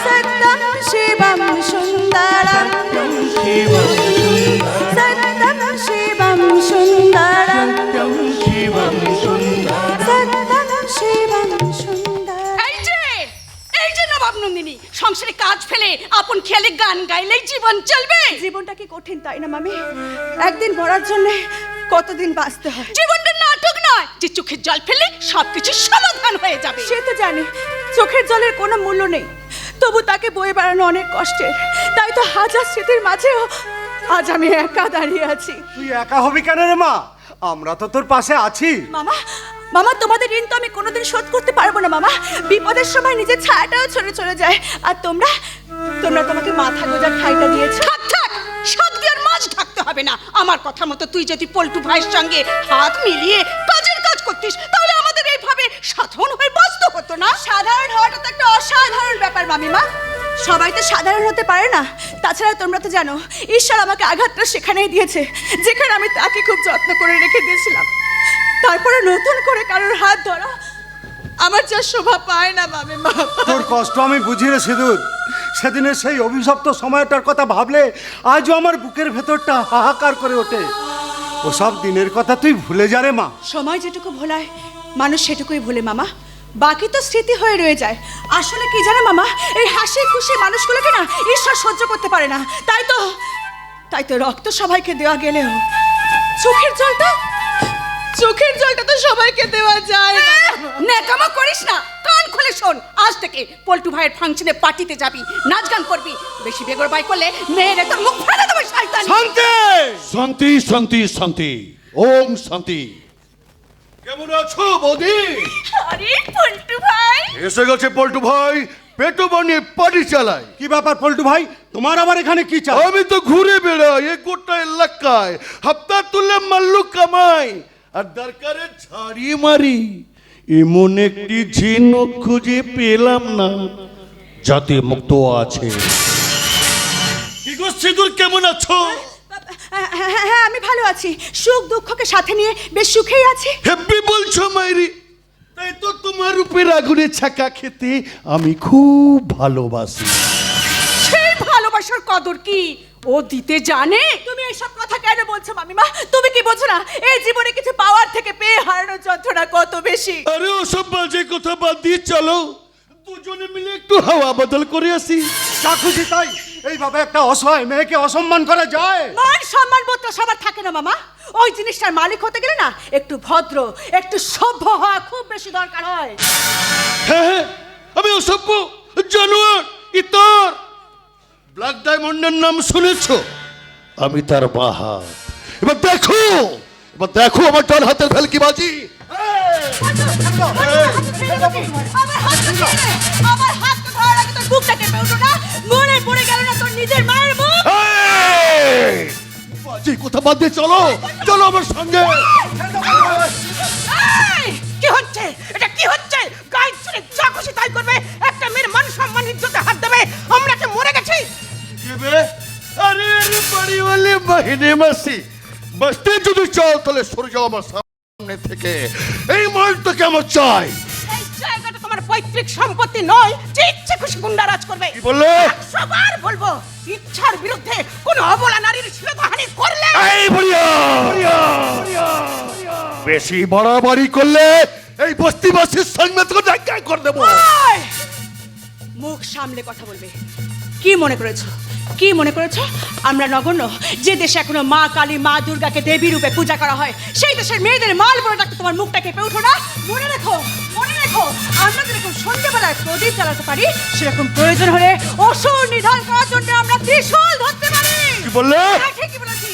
[SPEAKER 9] सत्यम शिवम सुंदरम सत्यम शिवम सुंदरम सत्यम शिवम सुंदरम
[SPEAKER 6] এই যে নবাব নন্দিনী সংসারে কাজ ফেলে আপন খেয়ালে গান গাইলেই জীবন চলবে।
[SPEAKER 9] জীবনটা কি কঠিন তাই না মামি? একদিন মরার জন্য কতদিন বাঁচতে হয়।
[SPEAKER 6] জীবনটা নাটক নয় যে চোখের জল ফেলে সবকিছু সমাধান হয়ে যাবে।
[SPEAKER 9] সে তো জানি চোখের জলের কোনো মূল্য নেই, তবু তাকে বয়ে বেড়ানো অনেক কষ্টের। তাই তো হাজার স্মৃতির মাঝেও আজ আমি একা দাঁড়িয়ে আছি।
[SPEAKER 8] তুই একা হবি কেন রে মা? আমরা তো তোর পাশে আছি।
[SPEAKER 9] মামা মামা তোমাদের ঋণ তো আমি কোনোদিন শোধ করতে পারবো না মামা। বিপদের সময় নিজের ছায়াটাও ছেড়ে চলে যায়, আর তোমরা তোমরা তোমাকে মাথা গোজার ঠাইটা দিয়েছো।
[SPEAKER 6] থাক থাক, সব দিয়ে আর মাছ ঢাকতে হবে না। আমার কথা মতো তুই যদি পল্টু ভাইয়ের সঙ্গে হাত মিলিয়ে কাজের কাজ করতিস তাহলে আমাদের এইভাবে সাধারণ হয়ে বাঁচতে হতো না।
[SPEAKER 9] সাধারণ হওয়াটা তো একটা অসাধারণ ব্যাপার মামিমা। সবাই তো সাধারণ হতে পারে না। তাছাড়া তোমরা তো জানো ঈশ্বর আমাকে আঘাতটা সেখানেই দিয়েছে যেখানে আমি তাকে খুব যত্ন করে রেখে দিয়েছিলাম। তারপরে নতুন করে কারোর হাত ধরা আমার যা শোভা পায় না মামিমা।
[SPEAKER 8] তোর কষ্ট আমি বুঝি রে সিঁদুর। সেদিনের সেই অভিশপ্ত সময়টার কথা ভাবলে আজও আমার বুকের ভেতরটা হাহাকার করে ওঠে। ওসব দিনের কথা তুই ভুলে যা রে মা।
[SPEAKER 9] সময় যেটুকু ভোলায় মানুষ সেটুকুই ভুলে মামা, বাকি তো স্মৃতি হয়ে রয়ে যায়। আসলে কি জানো মামা, এই হাসি খুশি মানুষগুলোকে না ঈশ্বর সহ্য করতে পারে না। তাই তো রক্ত সবাইকে দেওয়া গেলেও চোখের জলটা তো সবাইকে দেওয়া যায় না।
[SPEAKER 6] নেকামো করিস না, কান খুলে শোন। আজ থেকে পল্টু ভাইয়ের ফাংশনে পার্টিতে যাবি, নাচ গান করবি। বেশি বেগর বাই করলে মেয়েরা তোর মুখ ফেলে দেবে শয়তান।
[SPEAKER 2] শান্তি
[SPEAKER 10] শান্তি শান্তি শান্তি ওম শান্তি।
[SPEAKER 2] কেমন আছো বৌদি?
[SPEAKER 6] আরে পল্টু ভাই,
[SPEAKER 2] এসে গেছে পল্টু ভাই, পেটো বানিয়ে পার্টি চালায়।
[SPEAKER 8] কি ব্যাপার পল্টু ভাই, তোমার আবার এখানে কি চাই?
[SPEAKER 2] আমি তো ঘুরে বেড়াই এই গোটা এলাকায়, হাপ্তা তুলে মাল্লু কামাই, আর দরকারে ঝাড়ি মারি। এমন একটি ঝিনুক খুঁজে পেলাম না
[SPEAKER 10] যাতে মুক্ত আছে।
[SPEAKER 2] কি গো সিঁদুর, কেমন আছো?
[SPEAKER 9] হ্যাঁ আমি ভালো আছি, সুখ দুঃখকে সাথে নিয়ে বেশ সুখেই আছি।
[SPEAKER 2] হেব্বি বলছো মাইরি? তাই তো তোমার উপর আগুনে ছাকা খেতে আমি খুব ভালোবাসি।
[SPEAKER 6] সেই ভালোবাসার কদর কি ও দিতে জানে?
[SPEAKER 9] তুমি এইসব কথা কেন বলছো মামিমা? তুমি কি বোঝো না এই জীবনে কিছু পাওয়ার থেকে পেয়ে হারানোর যন্ত্রণা কত বেশি?
[SPEAKER 2] আরে ওসব বাজে কথা বাদ দিয়ে চলো দুজনে মিলে একটু হাওয়া বদল করে আসি।
[SPEAKER 8] যা খুশি তাই। এইভাবে একটা অসহায় মেয়েকে অসম্মান করা যায়?
[SPEAKER 9] মান সম্মান বোধ তো সবার থাকে না মামা। ওই জিনিসটার মালিক হতে গেলে না একটু ভদ্র একটু সভ্য হওয়া খুব বেশি দরকার হয়।
[SPEAKER 2] হ্যাঁ হ্যাঁ, আমি অসভ্য জানোয়ার ইতর। ব্ল্যাক ডায়মন্ডের নাম শুনেছো? আমি তার বাঁ হাত। এবার দেখো আমার ডান হাতের ভেলকিবাজি।
[SPEAKER 9] আমার হাত তো ধরার আগে তোর বুকটা কেঁপে উঠলো না? মনে পড়ে গেল না তোর নিজের মায়ের মুখ?
[SPEAKER 2] বাজে কথা বাদ দিয়ে চলো আমার সঙ্গে।
[SPEAKER 6] কি হচ্ছে এটা? কি হচ্ছে? গায়ে চড়ে যা খুশি তাই করবে, একটা মেয়ের মান সম্মান ইজ্জতে হাত দেবে। আমরা কি মরে গেছি?
[SPEAKER 2] আরে বাড়িওয়ালি মহিনে মাসি, বসতে যদি চল তাহলে সরে যাও আমার সামনে থেকে। এই মালটাকে আমার চাই।
[SPEAKER 6] এই জায়গাটা তোমার পৈতৃক সম্পত্তি নয় যে ইচ্ছে খুশি গুন্ডারাজ করবে।
[SPEAKER 2] কি বললে?
[SPEAKER 6] সবার বলবো, ইচ্ছার বিরুদ্ধে কোন অবলা নারীর শ্লীলতাহানি করলে
[SPEAKER 2] এই বুড়িয়া বেশি বাড়াবাড়ি করলে এই বস্তিবাসীর সঙ্গে তো দেখা করে দেবো।
[SPEAKER 9] ওই! মুখ সামলে কথা বলবে। কি মনে করেছো আমরা নগণ্য? যে দেশে এখনো মা কালী মা দুর্গাকে দেবী রূপে পূজা করা হয় সেই দেশের মেয়েদের মাল বলে ডাকতে তোমার মুখটা কেঁপে উঠো না? মনে রেখো আমরা যেরকম সন্ধ্যেবেলায় প্রদীপ জ্বালাতে পারি, সেরকম প্রয়োজন হলে অসুর নিধন করার জন্য আমরা ত্রিশূল ধরতে পারি।
[SPEAKER 2] কি বললে?
[SPEAKER 9] হ্যাঁ, ঠিকই বলেছি।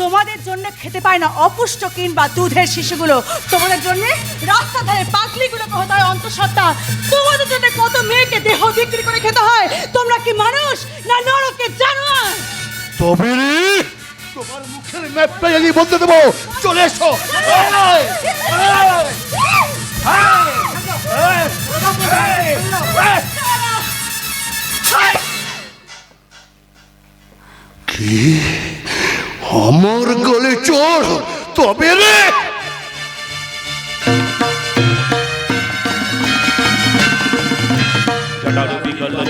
[SPEAKER 9] তোমাদের জন্য খেতে পায় না অপুষ্ট কিংবা দুধের শিশুগুলো, তোমাদের জন্য রাস্তা ধারে পাগলিগুলোকে হতে হয় অন্তঃসত্ত্বা, তোমাদের জন্য কত মেয়েকে দেহ বিক্রি করে খেতে হয়। তোমরা কি মানুষ না নরকের জানোয়ার?
[SPEAKER 2] তবে রে, তোমার মুখের ম্যাপটাই আমি বলতে দেবো। চলে এসো। কি আমার গলে চোর? তবে রে,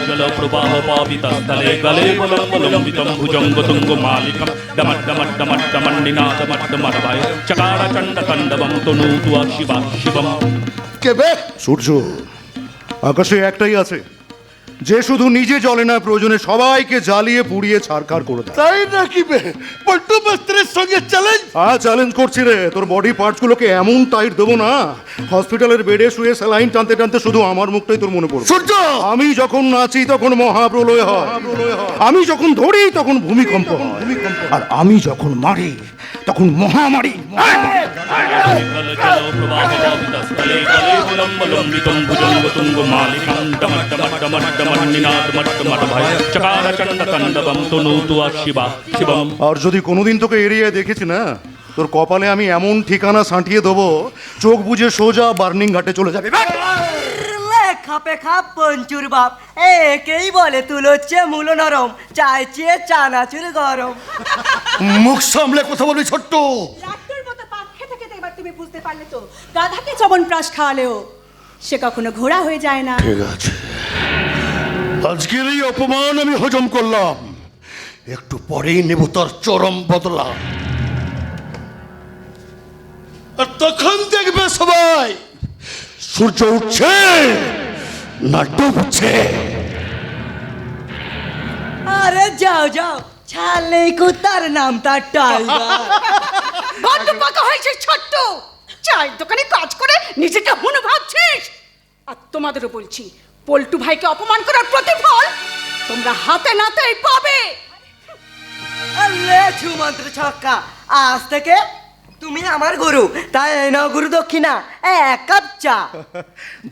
[SPEAKER 1] জল প্রবাহ পাবিতস্থলে গলে বলম্বিতম ভুজঙ্গ তুঙ্গ মালিকম ডমডমডমডমন্ডিনাদমডমরভয় চকার চণ্ড কণ্ডবম তনূতু শিবা শিবম।
[SPEAKER 2] কে বে?
[SPEAKER 5] সূর্য আকাশে একটাই আছে, যে শুধু নিজে জ্বলে না, প্রয়োজনে সবাইকে জ্বালিয়ে পুড়িয়ে ছারখার করে দেয়।
[SPEAKER 2] তাই নাকি বে? পল্টু মাস্টারের সঙ্গে চ্যালেঞ্জ?
[SPEAKER 5] হ্যাঁ, চ্যালেঞ্জ করছি রে। তোর বডি পার্টসগুলোকে এমন টাইট দেবো না, হসপিটালের বেডে শুয়ে স্যালাইন টানতে টানতে শুধু আমার মুখটাই তোর মনে পড়বে।
[SPEAKER 2] সূর্য,
[SPEAKER 5] আমি যখন নাচি তখন মহাপ্রলয় হয়, আমি যখন ধরি তখন ভূমিকম্প হয়, আর আমি যখন মারি তখন মহামারী।
[SPEAKER 1] জল প্রবাহ পাবিতস্থলে গলে বলম্বিতম ভুজঙ্গ তুঙ্গ মালিকম ডমডমডমন্ডিনাদমডমরভয় চকার চণ্ড কণ্ডবম তনূতু শিবা শিবম।
[SPEAKER 5] আর যদি কোনোদিন তোকে এরিয়ে দেখেছি না, তোর কপালে আমি এমন ঠিকানা সাঁটিয়ে দেবো, চোখ বুঝে সোজা বার্নিং ঘাটে চলে যাবে।
[SPEAKER 11] খাপে খাপ পঞ্চুর বাপ, একেই বলে তুল হচ্ছে মূল নরম, চাইছে চানাচুর গরম।
[SPEAKER 2] মুখ সামলে কথা বলবি ছোট্ট।
[SPEAKER 9] লাট্টুর মতো পাক খেতে খেতে এবার তুমি বুঝতে পারলে তো, গাধাকে চবনপ্রাশ খাওয়ালেও সে কখনো ঘোড়া হয়ে যায় না।
[SPEAKER 2] ঠিক আছে, আজকের এই অপমান আমি হজম করলাম, একটু পরেই নেব তার চরম বদলা। আর তখন দেখবে সবাই সূর্য উঠছে না ডুবছে।
[SPEAKER 11] আরে যাও যাও, ছালে কুতার নাম তার টাইগার।
[SPEAKER 9] বড্ড পাকা হয়েছে ছোট্ট, চায়ের দোকানে কাজ করে নিজেকে হুনো ভাবছিস। আর তোমাদেরও বলছি, পল্টু ভাইকে অপমান করার প্রতিফল তোমরা হাতে নাতেই পাবে।
[SPEAKER 11] আরে ছুমন্ত্র ছক্কা, আজ থেকে তুমি আমার গুরু, তাই এই নাও গুরু দক্ষিণা, এক কাপ চা।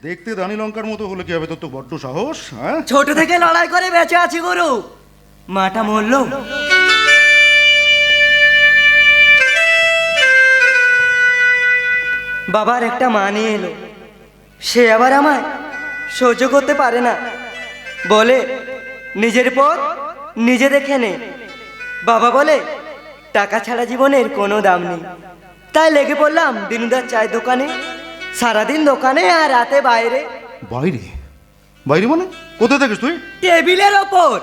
[SPEAKER 5] দেখতে রানী লঙ্কার মতো হলে কি হবে? তোর তো বড্ড সাহস। হ্যাঁ,
[SPEAKER 11] ছোট থেকে লড়াই করে বেঁচে আছি গুরু, মাটা মরল। বাবার একটা মানে এলো, সে আবার আমায় সহ্য করতে পারে না, বলে নিজের পথ নিজে দেখে নে। বাবা বলে টাকা ছাড়া জীবনের কোনো দাম নেই, তাই লেগে পড়লাম দিনুদার চায়ের দোকানে, সারাদিন দোকানে আর রাতে বাইরে।
[SPEAKER 5] বাইরে? বাইরে মানে কোথায় থাকিস তুই?
[SPEAKER 11] টেবিলের ওপর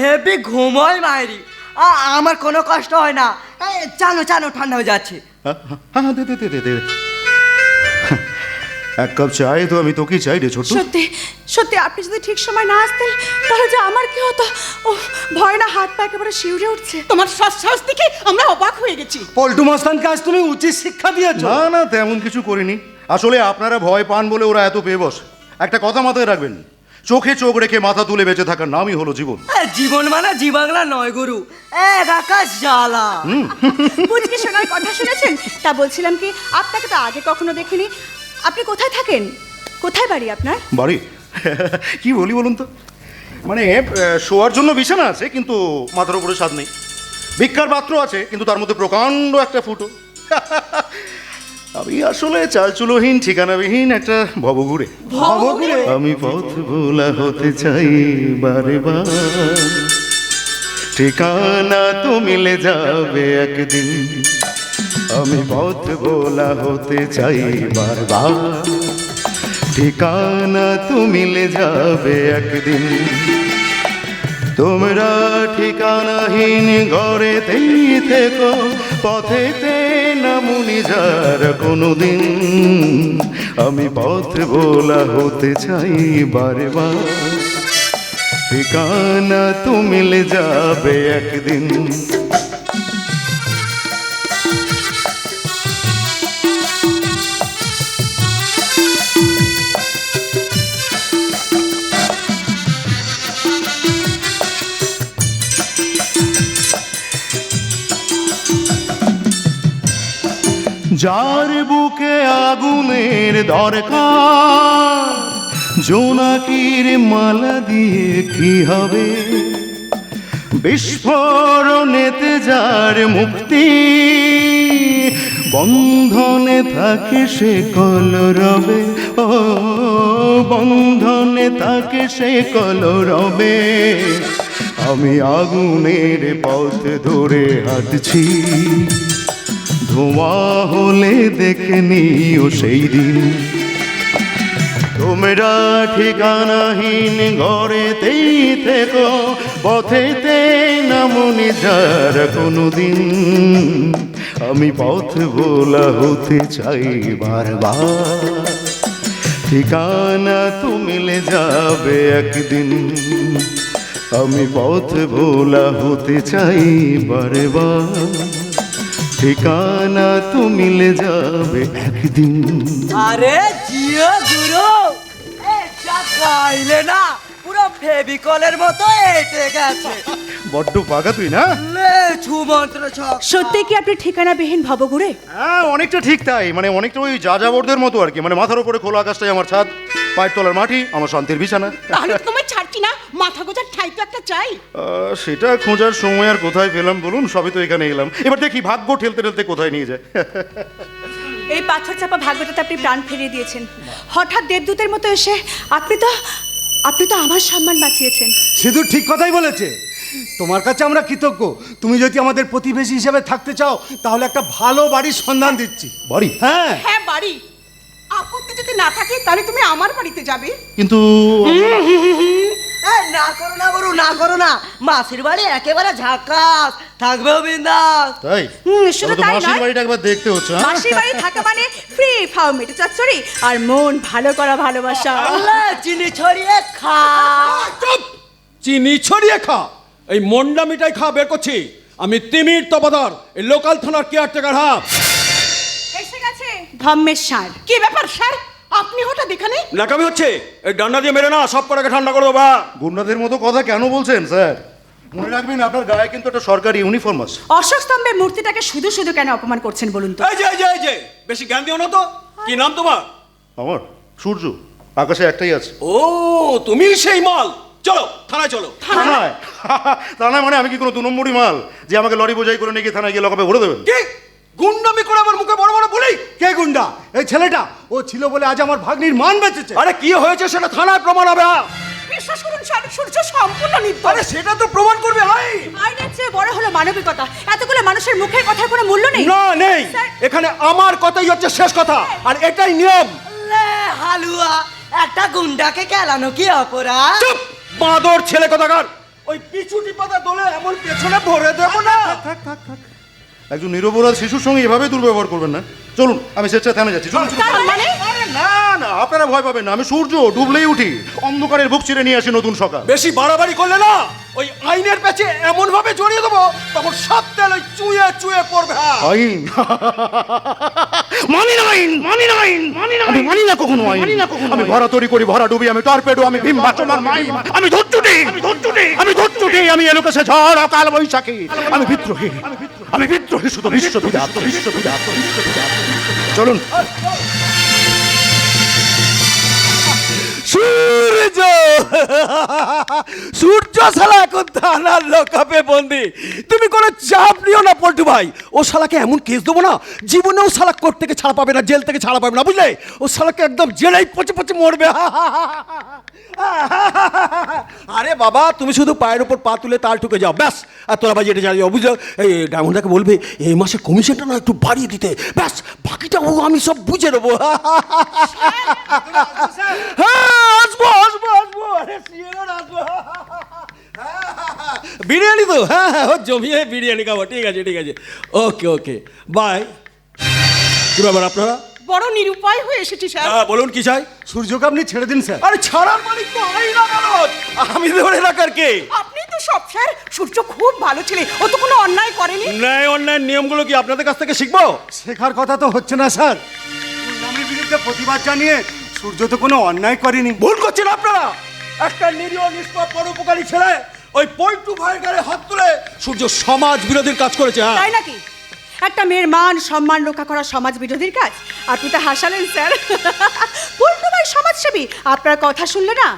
[SPEAKER 11] হেভি ঘুমোয় মায়েরি, আমার কোনো কষ্ট হয় না। চানো চানো, ঠান্ডা হয়ে যাচ্ছে।
[SPEAKER 5] হ্যাঁ হ্যাঁ, দে দে দে দে। এক কাপ চাই তো আমি তোকেই চাই রে ছোট।
[SPEAKER 9] সত্যি সত্যি, আপনি যদি ঠিক সময় না আসতেন তাহলে যে আমার কি হতো। ও ভয় না হাত পা একেবারে শিউরে উঠছে। তোমার সাহস দেখে আমরা অবাক হয়ে গেছি।
[SPEAKER 8] পল্টু মাস্তানকে আজ তুমি উচিত শিক্ষা দিয়েছো।
[SPEAKER 5] না না, তেমন কিছু করিনি। আসলে আপনারা ভয় পান বলে ওরা এত পেয়ে বসে। একটা কথা মাথায় রাখবেন, চোখে চোখ রেখে মাথা তুলে বেঁচে থাকার নামই হলো জীবন।
[SPEAKER 11] জীবন মানে জি বাংলা নয় গুরু, এক আকাশ জ্বালা।
[SPEAKER 9] পুচকে শোনার কথা শুনেছেন? তা বলছিলাম কি, আপনাকে তো আগে কখনো দেখিনি। আপনি কোথায় থাকেন? কোথায় বাড়ি আপনার?
[SPEAKER 5] বাড়ি? কি বলি বলুন তো, মানে শোয়ার জন্য বিছানা আছে কিন্তু মাথার উপরে ছাদ নেই, ভিক্ষার পাত্র আছে কিন্তু তার মধ্যে প্রকাণ্ড একটা ফুটো। আমি আসলে চালচুলোহীন ঠিকানাবিহীন একটা ভবঘুরে। আমি পথ ভোলা হতে চাই বারে বার, ঠিকানা তো মিলে যাবে একদিন। আমি পথ ভোলা হতে চাই বারবার, ঠিকানা তো মিলে যাবে একদিন। তোমরা ঠিকানাহীন ঘরেতেই থেকো, পথেতে নামুনি যার কোনোদিন। আমি পথ ভোলা হতে চাই বারবার, ঠিকানা তো মিলে যাবে একদিন। যার বুকে আগুনের দরকার জোনাকির মালা দিয়ে কি হবে, বিস্ফোরণেতে যার মুক্তি বন্ধনে থাকে সে কলরবে, ও বন্ধনে থাকে সে কলরবে। আমি আগুনের পথ ধরে হাঁটছি, ধোঁয়া হলে দেখে নিও সেই দিন। তোমরা ঠিকানাহীন ঘরেতেই থেকো, পথেতেই নামনি যার কোনোদিন। আমি পথ ভোলা হতে চাই বারবার, ঠিকানা তো মিলে যাবে একদিন। আমি পথ ভোলা হতে চাই বারবার, ঠিকানা তো মিলে যাবে একদিন।
[SPEAKER 11] আরে জিও গুরু, এটা খাইলে না পুরো ফেভিকলের মতো এঁটে গেছে।
[SPEAKER 5] বড্ড পাকা তুই না?
[SPEAKER 11] লে ছুমন্ত্র ছক।
[SPEAKER 9] সত্যি কি আপনি ঠিকানাবিহীন ভবঘুরে?
[SPEAKER 5] হ্যাঁ, অনেকটা ঠিক তাই, মানে অনেকটা ওই যাযাবরদের মতো আর কি। মানে মাথার উপরে খোলা আকাশটাই আমার ছাদ, পায়ের তলার মাটি আমার শান্তির বিছানা।
[SPEAKER 9] তাহলে তো তোমায় ছাড়ছি না, মাথা গোজার ঠাই তো একটা চাই।
[SPEAKER 5] সেটা খোঁজার সময় আর কোথায় পেলাম বলুন, সবই তো এখানে এলাম। এবার দেখি ভাগ্য ঠেলতে ঠেলতে কোথায় নিয়ে যায়।
[SPEAKER 9] এই পাথর চাপা ভাগ্যটাতে আপনি প্রাণ ফিরিয়ে দিয়েছেন। হঠাৎ দেবদূতের মতো এসে আপনি তো আমার সম্মান বাঁচিয়েছেন।
[SPEAKER 8] সিধু ঠিক কথাই বলেছে। তোমার কাছে আমরা কৃতজ্ঞ। তুমি যদি আমাদের প্রতিবেশী হিসেবে থাকতে চাও তাহলে একটা ভালো বাড়ির সন্ধান দিচ্ছি।
[SPEAKER 5] বাড়ি?
[SPEAKER 8] হ্যাঁ
[SPEAKER 9] হ্যাঁ, বাড়ি। আপত্তি যদি না থাকে তাহলে তুমি আমার বাড়িতে যাবে।
[SPEAKER 5] কিন্তু
[SPEAKER 11] না করো না গুরু, না করো না। মাসির বাড়ি একেবারে ঝাকাস, থাকবেও বিন্দাস।
[SPEAKER 5] তাই?
[SPEAKER 9] শুধু
[SPEAKER 5] তাহলে তো
[SPEAKER 9] তাই
[SPEAKER 5] মাসির
[SPEAKER 9] নয়,
[SPEAKER 5] বাড়িটা একবার দেখতে হচ্ছে। হ্যাঁ?
[SPEAKER 9] মাসির বাড়ি থাকা মানে ফ্রি ফাও মেটে চচ্চড়ি আর মন ভালো করা ভালোবাসা।
[SPEAKER 11] আল্লাহ, চিনি ছড়িয়ে খা।
[SPEAKER 4] চুপ! চিনি ছড়িয়ে খা, এই মন্ডা মিঠাই খা বের করছি। আমি তিমির তপাদার, এই লোকাল থানার কেয়ারটেকার। হ্যাঁ,
[SPEAKER 9] এসে গেছে ধম্মের সার। কি ব্যাপার স্যার, আপনি হঠাৎ এখানে?
[SPEAKER 4] নাকামি হচ্ছে, এই ডান্ডা দিয়ে মেরে না সব কটাকে ঠান্ডা করে দেবা।
[SPEAKER 5] গুন্ডাদের মতো কথা কেন বলছেন স্যার? মনে রাখবেন আপনার গায়ে কিন্তু একটা সরকারি ইউনিফর্ম আছে।
[SPEAKER 9] অশোক স্তম্ভের মূর্তিটাকে শুধু শুধু কেন অপমান করছেন বলুন তো?
[SPEAKER 4] এই যে বেশি জ্ঞান দিও না তো। কি নাম তোমার?
[SPEAKER 5] আমার সূর্য, আকাশে একটাই আছে।
[SPEAKER 4] ও, তুমি সেই মাল। চলো থানায় চলো।
[SPEAKER 5] থানায়? থানায় মানে আমি কি কোনো 2 নম্বরই মাল যে আমাকে লরি বোঝাই করে নিয়ে গিয়ে থানায় গিয়ে লকাপে ভরে দেবেন?
[SPEAKER 4] কি গুন্ডামি করে আমার মুখে বড় বড় বলি?
[SPEAKER 8] কে গুন্ডা? এই ছেলেটা। ও ছিল বলে আজ আমার ভাগ্নির মান বেঁচেছে।
[SPEAKER 4] আরে কি হয়েছে সেটা থানায় প্রমাণ হবে।
[SPEAKER 9] বিশ্বাস করুন স্যার, সূর্য সম্পূর্ণ নির্দোষ।
[SPEAKER 4] আরে সেটা তো প্রমাণ করবে।
[SPEAKER 9] আইনের চেয়ে বড় হলো মানবিকতা। এতগুলো মানুষের মুখের কথার কোনো মূল্য নেই?
[SPEAKER 4] না, নেই।
[SPEAKER 9] স্যার।
[SPEAKER 4] এখানে আমার কথাই হচ্ছে শেষ কথা, আর এটাই নিয়ম।
[SPEAKER 11] লে হালুয়া, একটা গুন্ডাকে কেলানো কি অপরাধ?
[SPEAKER 4] চুপ, বাঁদর ছেলে কথাকার। ওই পিছুটি পাতা দোলে এমন পেছনে ভরে দেবো না।
[SPEAKER 5] থাক। একজন নিরপরাধ শিশুর সঙ্গে এভাবে দুর্ব্যবহার করবেন না। চলুন, আমি স্বেচ্ছায় থানায় যাচ্ছি। চলুন।
[SPEAKER 9] তার মানে?
[SPEAKER 5] না, আপনারা ভয় পাবেন না। আমি সূর্য, ডুবলেই উঠি। অন্ধকারের বুক চিরে নিয়ে আসি নতুন সকাল।
[SPEAKER 4] বেশি বাড়াবাড়ি করলে না ওই আইনের পেছে এমন ভাবে জড়িয়ে দেবো তখন সব তেল ওই চুয়ে চুয়ে পড়বে।
[SPEAKER 5] আইন? মানি না আইন, মানি না আইন, আমি মানি না কখনো আইন। আমি ভরা তরি করি, ভরা ডুবি, আমি টর্পেডো, আমি ভীম বাচনার মাই, আমি ধরছুটি, আমি এলোকেশে ঝড়, অকাল বৈশাখী, আমি বিদ্রোহী শুধু বিশ্ববিদ্যাত। চলুন।
[SPEAKER 4] সূর্য শালা এখন থানার লকআপে বন্দি। তুমি কোনো চাপ নিও না পল্টু ভাই, ও শালাকে এমন কেস দেবো না জীবনেও শালা কোর্ট থেকে ছাড়া পাবে না, জেল থেকে ছাড়া পাবে না, বুঝলে? ও শালাকে একদম জেলেই পচে পচে মরবে। আরে বাবা, তুমি শুধু পায়ের উপর পা তুলে তাল ঠুকে যাও, ব্যাস। আর তোরা ভাই এটা জানিও, বুঝলো? এই ডায়মন্ডাকে বলবে এই মাসে কমিশনটা না একটু বাড়িয়ে দিতে, ব্যাস। বাকিটা ও আমি সব বুঝে নেবো। হ্যাঁ, আসবো। আরে শিওর আসবো। বিরিয়ানি তো? হ্যাঁ, ও জমিয়ে বিরিয়ানি খাবো। ঠিক আছে। ওকে, বাই। কি ব্যাপার আপনারা?
[SPEAKER 9] বড় নিরুপায় হয়ে এসেছি স্যার।
[SPEAKER 4] বলুন কি চাই?
[SPEAKER 8] সূর্যকে আপনি ছেড়ে দিন স্যার।
[SPEAKER 4] আরে ছাড়ার মালিক তো আইন আদালত, আমি ধরে রাখার কে?
[SPEAKER 9] আপনি তো সব স্যার। সূর্য খুব ভালো ছেলে, ও তো কোনো অন্যায় করেনি।
[SPEAKER 4] অন্যায় নিয়মগুলো কি আপনাদের কাছ থেকে শিখবো?
[SPEAKER 8] শেখার কথা তো হচ্ছে না স্যার। গুন্ডামির বিরুদ্ধে প্রতিবাদ জানিয়ে সূর্য তো কোনো অন্যায় করেনি।
[SPEAKER 4] ভুল করছেন আপনারা। একটা নিরীহ নিষ্পাপ পরোপকারী ছেলে ওই পল্টু ভাইয়ের গায়ে হাত তুলে সূর্য সমাজ বিরোধীর কাজ করেছে।
[SPEAKER 9] তাই নাকি? একটা মেয়ের মান সম্মান রক্ষা করা সমাজ বিরোধীর কাজ? আপনি তো হাসালেন স্যার। পল্টু ভাই সমাজসেবী, আপনার কথা শুনলে না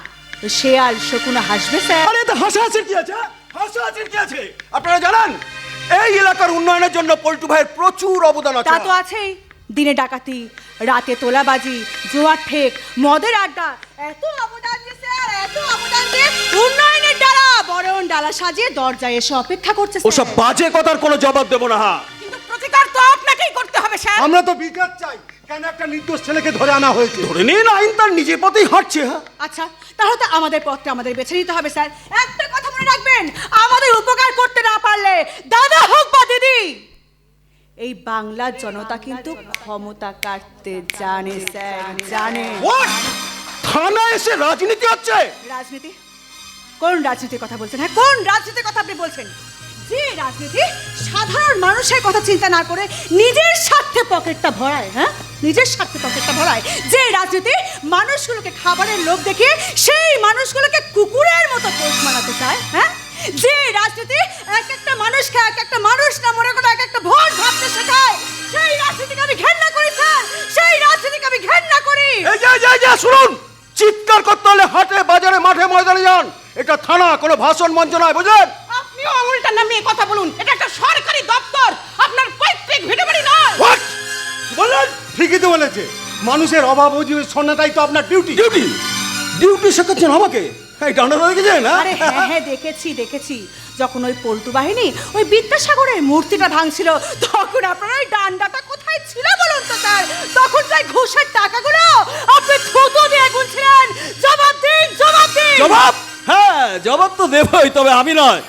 [SPEAKER 9] তো শেয়াল শকুনা হাসবে স্যার।
[SPEAKER 4] আরে তো হাসাহাসির কি আছে? হাসাহাসির কি আছে? আপনারা জানেন এই এলাকার উন্নয়নের জন্য পল্টু ভাইয়ের প্রচুর অবদান আছে।
[SPEAKER 9] তা তো আছেই। দিনে ডাকাতি, রাতে তোলাবাজি, জোয়ার ঠেক, মদের আড্ডা, এত অবদান যে স্যার, এত অবদান যে উন্নয়নের ডালা বরণ ডালা সাজিয়ে দরজায় এসে অপেক্ষা করছে স্যার।
[SPEAKER 4] ওসব বাজে কথার কোনো জবাব দেবো না। হ্যাঁ,
[SPEAKER 9] কিন্তু প্রতিকার তো আপনাকেই করতে হবে স্যার।
[SPEAKER 8] আমরা তো বিচার চাই। কেন একটা নির্দোষ ছেলেকে ধরে আনা হয়েছে?
[SPEAKER 4] ধরে নিন, আইন তার নিজের পথেই হাঁটছে। হ্যাঁ,
[SPEAKER 9] আচ্ছা, তাহলে তো আমাদের পথটা আমাদের বেছে নিতে হবে স্যার। একটা কথা মনে রাখবেন, আমাদের উপকার করতে না পারলে দাদা হোক বা দিদি, এই বাংলার জনতা কিন্তু ক্ষমতা কাটতে জানে স্যার, জানে।
[SPEAKER 4] What? থানায় এসে রাজনীতি হচ্ছে?
[SPEAKER 9] রাজনীতি? কোন রাজনীতির কথা বলছেন? হ্যাঁ, কোন রাজনীতির কথা আপনি বলছেন? যে রাজনীতি সাধারণ মানুষের কথা চিন্তা না করে নিজের স্বার্থে পকেটটা ভরায়। হ্যাঁ, নিজের স্বার্থে পকেটটা ভরায়। যে রাজনীতি মানুষগুলোকে খাবারের লোভ দেখিয়ে সেই মানুষগুলোকে কুকুরের মতো পোষ মানাতে চায়। হ্যাঁ, যে রাজনীতি এক একটা মানুষকে এক একটা মানুষ না মনে করে এক একটা ভোট ভাবতে শেখায়, সেই রাজনীতিকে আমি ঘৃণা করি স্যার, সেই রাজনীতিকে আমি ঘৃণা করি।
[SPEAKER 4] এই যে শুনুন, চিৎকার করতে হলে হাটে বাজারে মাঠে ময়দানে যান। এটা থানা, কোনো ভাষণ মঞ্চ নয়, বুঝলেন?
[SPEAKER 9] আপনিও আঙুলটা নামিয়ে কথা বলুন। এটা একটা সরকারি দপ্তর, আপনার পৈতৃক ভিটে বাড়ি নয়।
[SPEAKER 4] What? বললেন?
[SPEAKER 8] ঠিকই তো বলেছে। মানুষের অভাব অভিযোগ শোনাটাই তো আপনার ডিউটি।
[SPEAKER 4] ডিউটি শেখাচ্ছেন আমাকে? এই ডান্ডা দেখেছেন?
[SPEAKER 9] আরে হ্যাঁ হ্যাঁ, দেখেছি। যখন ওই পল্টু বাহিনী ওই বিদ্যাসাগরের মূর্তিটা ভাঙছিল, তখন আপনার ওই ডান্ডাটা কোথায় ছিল বলুন তো স্যার? তখন তাই ঘুষের টাকাগুলো আপনি থুতু দিয়ে গুনছিলেন। জবাব দিন, জবাব দিন।
[SPEAKER 4] জবাব? হ্যাঁ, জবাব তো দেবই, তবে আমি নয়।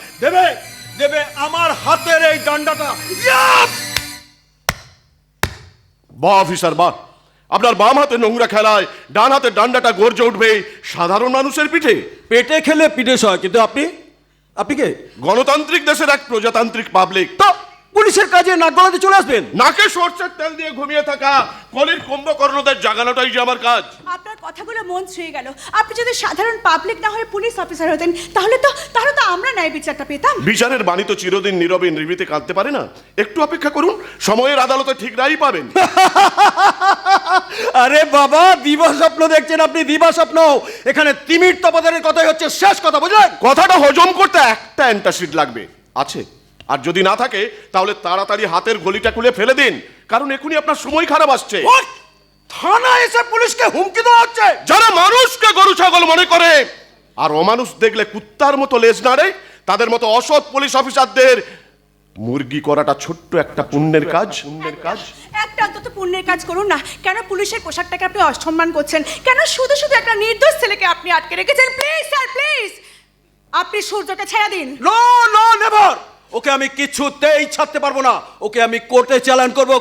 [SPEAKER 4] দেবে আমার হাতের এই ডান্ডাটা।
[SPEAKER 7] বাহ অফিসার বাহ, আপনার বাম হাতে নোংরা খেলায় ডান হাতে ডান্ডাটা গর্জে উঠবে সাধারণ মানুষের পিঠে।
[SPEAKER 4] পেটে খেলে পিঠে সয়, কিন্তু আপনি কে?
[SPEAKER 7] গণতান্ত্রিক দেশের এক প্রজাতান্ত্রিক পাবলিক।
[SPEAKER 4] তো পুলিশের কাজে নাক গলাতে চলে আসবেন?
[SPEAKER 7] নাকে সরষের তেল দিয়ে ঘুমিয়ে থাকা কলির কুম্ভকর্ণদের জাগানোটাই যে আমার কাজ।
[SPEAKER 9] আপনার কথাগুলো মন ছুঁয়ে গেল। আপনি যদি সাধারণ পাবলিক না হয়ে পুলিশ অফিসার হতেন, তাহলে তো আমরা ন্যায় বিচারটা পেতাম।
[SPEAKER 7] বিচারের বাণী তো চিরদিন নীরবে নির্ভীতে কাঁদতে পারে না। একটু অপেক্ষা করুন, সময়ের আদালতে ঠিক রায়ই পাবেন।
[SPEAKER 4] আরে বাবা, দিবা স্বপ্ন দেখছেন আপনি, দিবা স্বপ্ন। এখানে তিমির তপাদারের কথাই হচ্ছে শেষ কথা, বুঝলেন?
[SPEAKER 7] কথাটা হজম করতে একটা অ্যান্টাসিড লাগবে। আছে? আর যদি না থাকে তাহলে তাড়াতাড়ি হাতের গলিটা খুলে ফেলে দিন, কারণ এখনই আপনার সময় খারাপ আসছে।
[SPEAKER 4] থানা এসে পুলিশকে হুমকি দেওয়া হচ্ছে?
[SPEAKER 7] যারা মানুষকে গরু ছাগল মনে করে আর অমানুষ দেখলে কুত্তার মতো লেজ নাড়ে, তাদের মতো অসৎ পুলিশ অফিসারদের মুরগি করাটা ছোট্ট একটা পুণ্যের কাজ।
[SPEAKER 9] একটা অন্তত পুণ্যের কাজ করুন না। কেন পুলিশের পোশাকটাকে আপনি অসম্মান করছেন? কেন শুধু একটা নির্দোষ ছেলেকে আপনি আটকে রেখেছেন? প্লিজ স্যার, প্লিজ আপনি সূর্যকে ছেড়ে দিন।
[SPEAKER 4] No, never. ওকে আমি কিছুতেই ছাড়তে পারবো না। ওকে আমি কোর্টে চালান করব।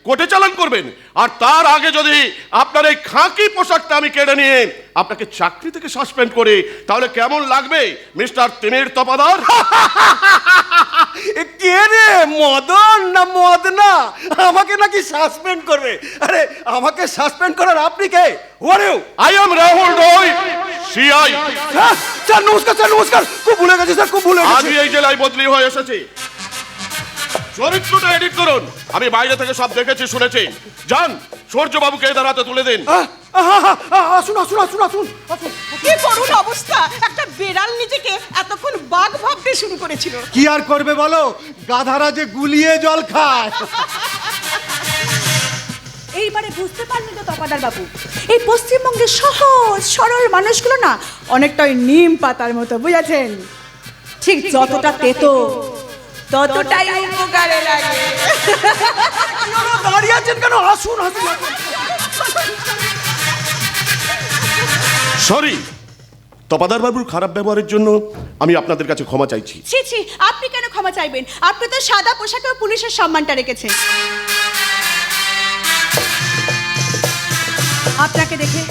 [SPEAKER 7] কোর্টে চালান করবেন? আর তার আগে যদি আপনার এই খাকি পোশাকটা আমি কেড়ে নিয়ে আপনাকে চাকরি থেকে সাসপেন্ড করে, তাহলে কেমন লাগবে মিস্টার তিমির তপাদার?
[SPEAKER 4] কে রে, মদন না মদনা? আমাকে নাকি সাসপেন্ড করবে? আরে আমাকে সাসপেন্ড করার আপনি কে?
[SPEAKER 7] I am Rahul Roy, CI.
[SPEAKER 4] Sir নমস্কার। খুব ভুলে গেছি স্যার, খুব ভুলে গেছি।
[SPEAKER 7] আজই এই জেলায় বদলি হয়ে এসেছি। চরিত্রটা এডিট করুন। আমি বাইরে থেকে সব দেখেছি শুনেছি। যান, সূর্যবাবুকে এদের হাতে তুলে দিন।
[SPEAKER 4] আসুন।
[SPEAKER 9] কি করুণ অবস্থা! একটা বেড়াল নিজেকে এতক্ষণ বাঘ ভাবতে শুরু করেছিল।
[SPEAKER 8] কি আর করবে বলো, গাধারা যে গুলিয়ে জল খায়।
[SPEAKER 9] এইবারে বুঝতে পারলেন তো তপাদার বাবু, এই পশ্চিমবঙ্গের সহজ সরল মানুষগুলো না অনেকটাই নিম পাতার মতো, বুঝেছেন? ঠিক যতটা তেতো ততটাই উপকারে লাগে।
[SPEAKER 4] দাঁড়িয়ে আছেন কেন? আসুন।
[SPEAKER 7] সরি, তপাদার বাবুর খারাপ ব্যবহারের জন্য আমি আপনাদের কাছে ক্ষমা চাইছি।
[SPEAKER 9] ছি, আপনি কেন ক্ষমা চাইবেন? আপনি তো সাদা পোশাকেও পুলিশের সম্মানটা রেখেছেন। আপনাকে দেখে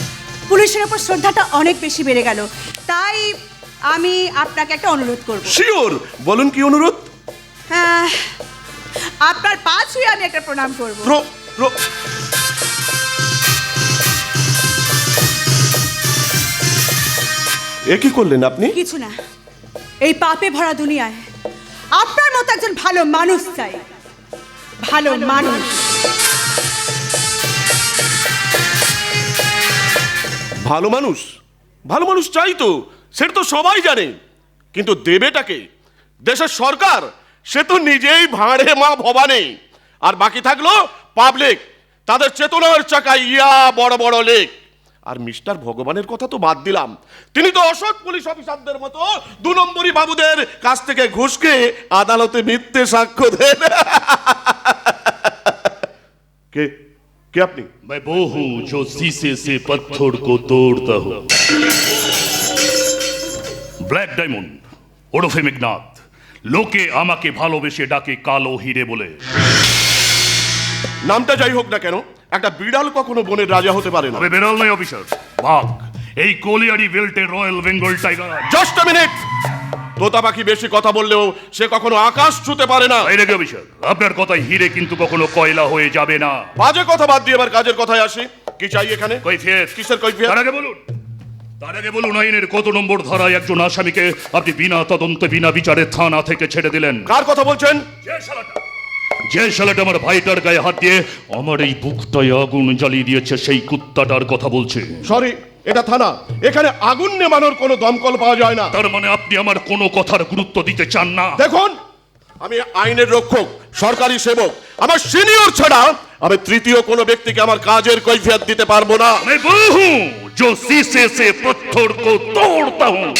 [SPEAKER 9] পুলিশের উপর শ্রদ্ধাটা অনেক বেশি বেড়ে গেল। তাই আমি আপনাকে একটা অনুরোধ করব।
[SPEAKER 7] শিওর, বলুন কি অনুরোধ?
[SPEAKER 9] হ্যাঁ, আপনার পা ছুঁয়ে আমি একটা প্রণাম করব।
[SPEAKER 7] এ কি করলেন আপনি?
[SPEAKER 9] কিছু না, এই পাপে ভরা দুনিয়ায় আপনার মতো একজন ভালো মানুষ চাই। ভালো মানুষ।
[SPEAKER 7] ভালো মানুষ, ভালো মানুষ চাই তো, সেটা তো সবাই জানে, কিন্তু দেবেটাকে? দেশের সরকার, সে তো নিজেই ভাঁড়ে মা ভবানী। আর বাকি থাকলো পাবলিক, তাদের চেতনার চাকায় ইয়া বড় বড় লেখ। আর মিস্টার ভগবানের কথা তো বাদ দিলাম, তিনি তো অসৎ পুলিশ অফিসারদের মতো 2 নম্বরই বাবুদের কাছ থেকে ঘুষকে আদালতে মিথ্যে সাক্ষ্য দেন। কে কে আপনি?
[SPEAKER 1] मैं वो हूं जो शीशे से पत्थर को तोड़ता हूं। ব্ল্যাক ডায়মন্ড ওরফে মেঘনাথ, লোকে আমাকে ভালোবেসে ডাকে কালো হিরে বলে।
[SPEAKER 7] নামটা যাই হোক না কেন, একটা বিড়াল কখনো বনের রাজা হতে পারে না।
[SPEAKER 1] তবে বেরোল নাই অফিসার, বাঘ, এই কোলিয়ারি বেল্টের royal Bengal tiger.
[SPEAKER 7] Just a minute, তোতা পাখি বেশি কথা বললেও সে কখনো আকাশ ছুতে পারে না।
[SPEAKER 1] এই রেগে অফিসার, আপনার কথায় হিরে কিন্তু কখনো কয়লা হয়ে যাবে না।
[SPEAKER 7] বাজে কথা বাদ দিয়ে এবার কাজের কথায় আসি। কি চাই এখানে?
[SPEAKER 1] কৈফিয়ত।
[SPEAKER 7] কিসের কৈফিয়ত?
[SPEAKER 1] তার আগে বলুন আইনের কত নম্বর ধারায় একজন আসামিকে আপনি বিনা তদন্তে বিনা বিচারে থানা থেকে ছেড়ে দিলেন?
[SPEAKER 7] কার কথা বলছেন?
[SPEAKER 1] যে শালাটা আমার ভাইটার গায়ে হাত দিয়ে আমার এই বুকটায় আগুন জ্বালিয়ে দিয়েছে, সেই কুত্তাটার কথা বলছে।
[SPEAKER 7] সরি, এটা থানা, এখানে আগুন নেমানোর কোনো দমকল পাওয়া যায় না।
[SPEAKER 1] তার মানে আপনি আমার কোনো কথার গুরুত্ব দিতে চান না?
[SPEAKER 7] দেখুন, আমি আইনের রক্ষক, সরকারি সেবক, আমার সিনিয়র ছাড়া আমি তৃতীয় কোনো ব্যক্তিকে আমার কাজের কৈফিয়ত দিতে পারবো না।
[SPEAKER 1] मैं वो हूं जो शीशे से पत्थर को तोड़ता हूं।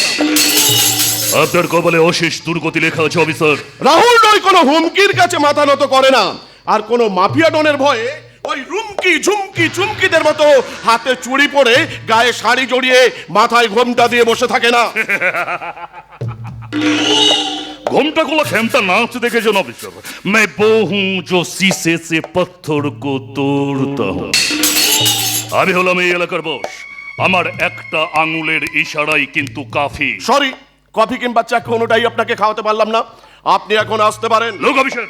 [SPEAKER 1] আপনার কবলে অশেষ দুর্গতি লেখা আছে অফিসার।
[SPEAKER 7] রাহুল রয় কোনো হুমকির কাছে মাথা নত করে না, আর কোনো মাফিয়া ডনের ভয়ে ওই রুমকি ঝুমকি চুমকিদের মতো হাতে চুড়ি পরে গায়ে শাড়ি জড়িয়ে মাথায় ঘোমটা দিয়ে বসে থাকে না।
[SPEAKER 1] घोमटा को खेमता नाच देखे जो ऑफिसर, मैं वो हूं जो शीशे से पत्थर को तोड़ता हूं। আমি হলাম এই এলাকার বস, আমার একটা আঙুলের ইশারাই কিন্তু কাফি।
[SPEAKER 7] সরি, কফি কিংবা চা কোনোটাই আপনাকে খাওয়াতে পারলাম না, আপনি এখন আসতে পারেন।
[SPEAKER 1] লোক অফিসার,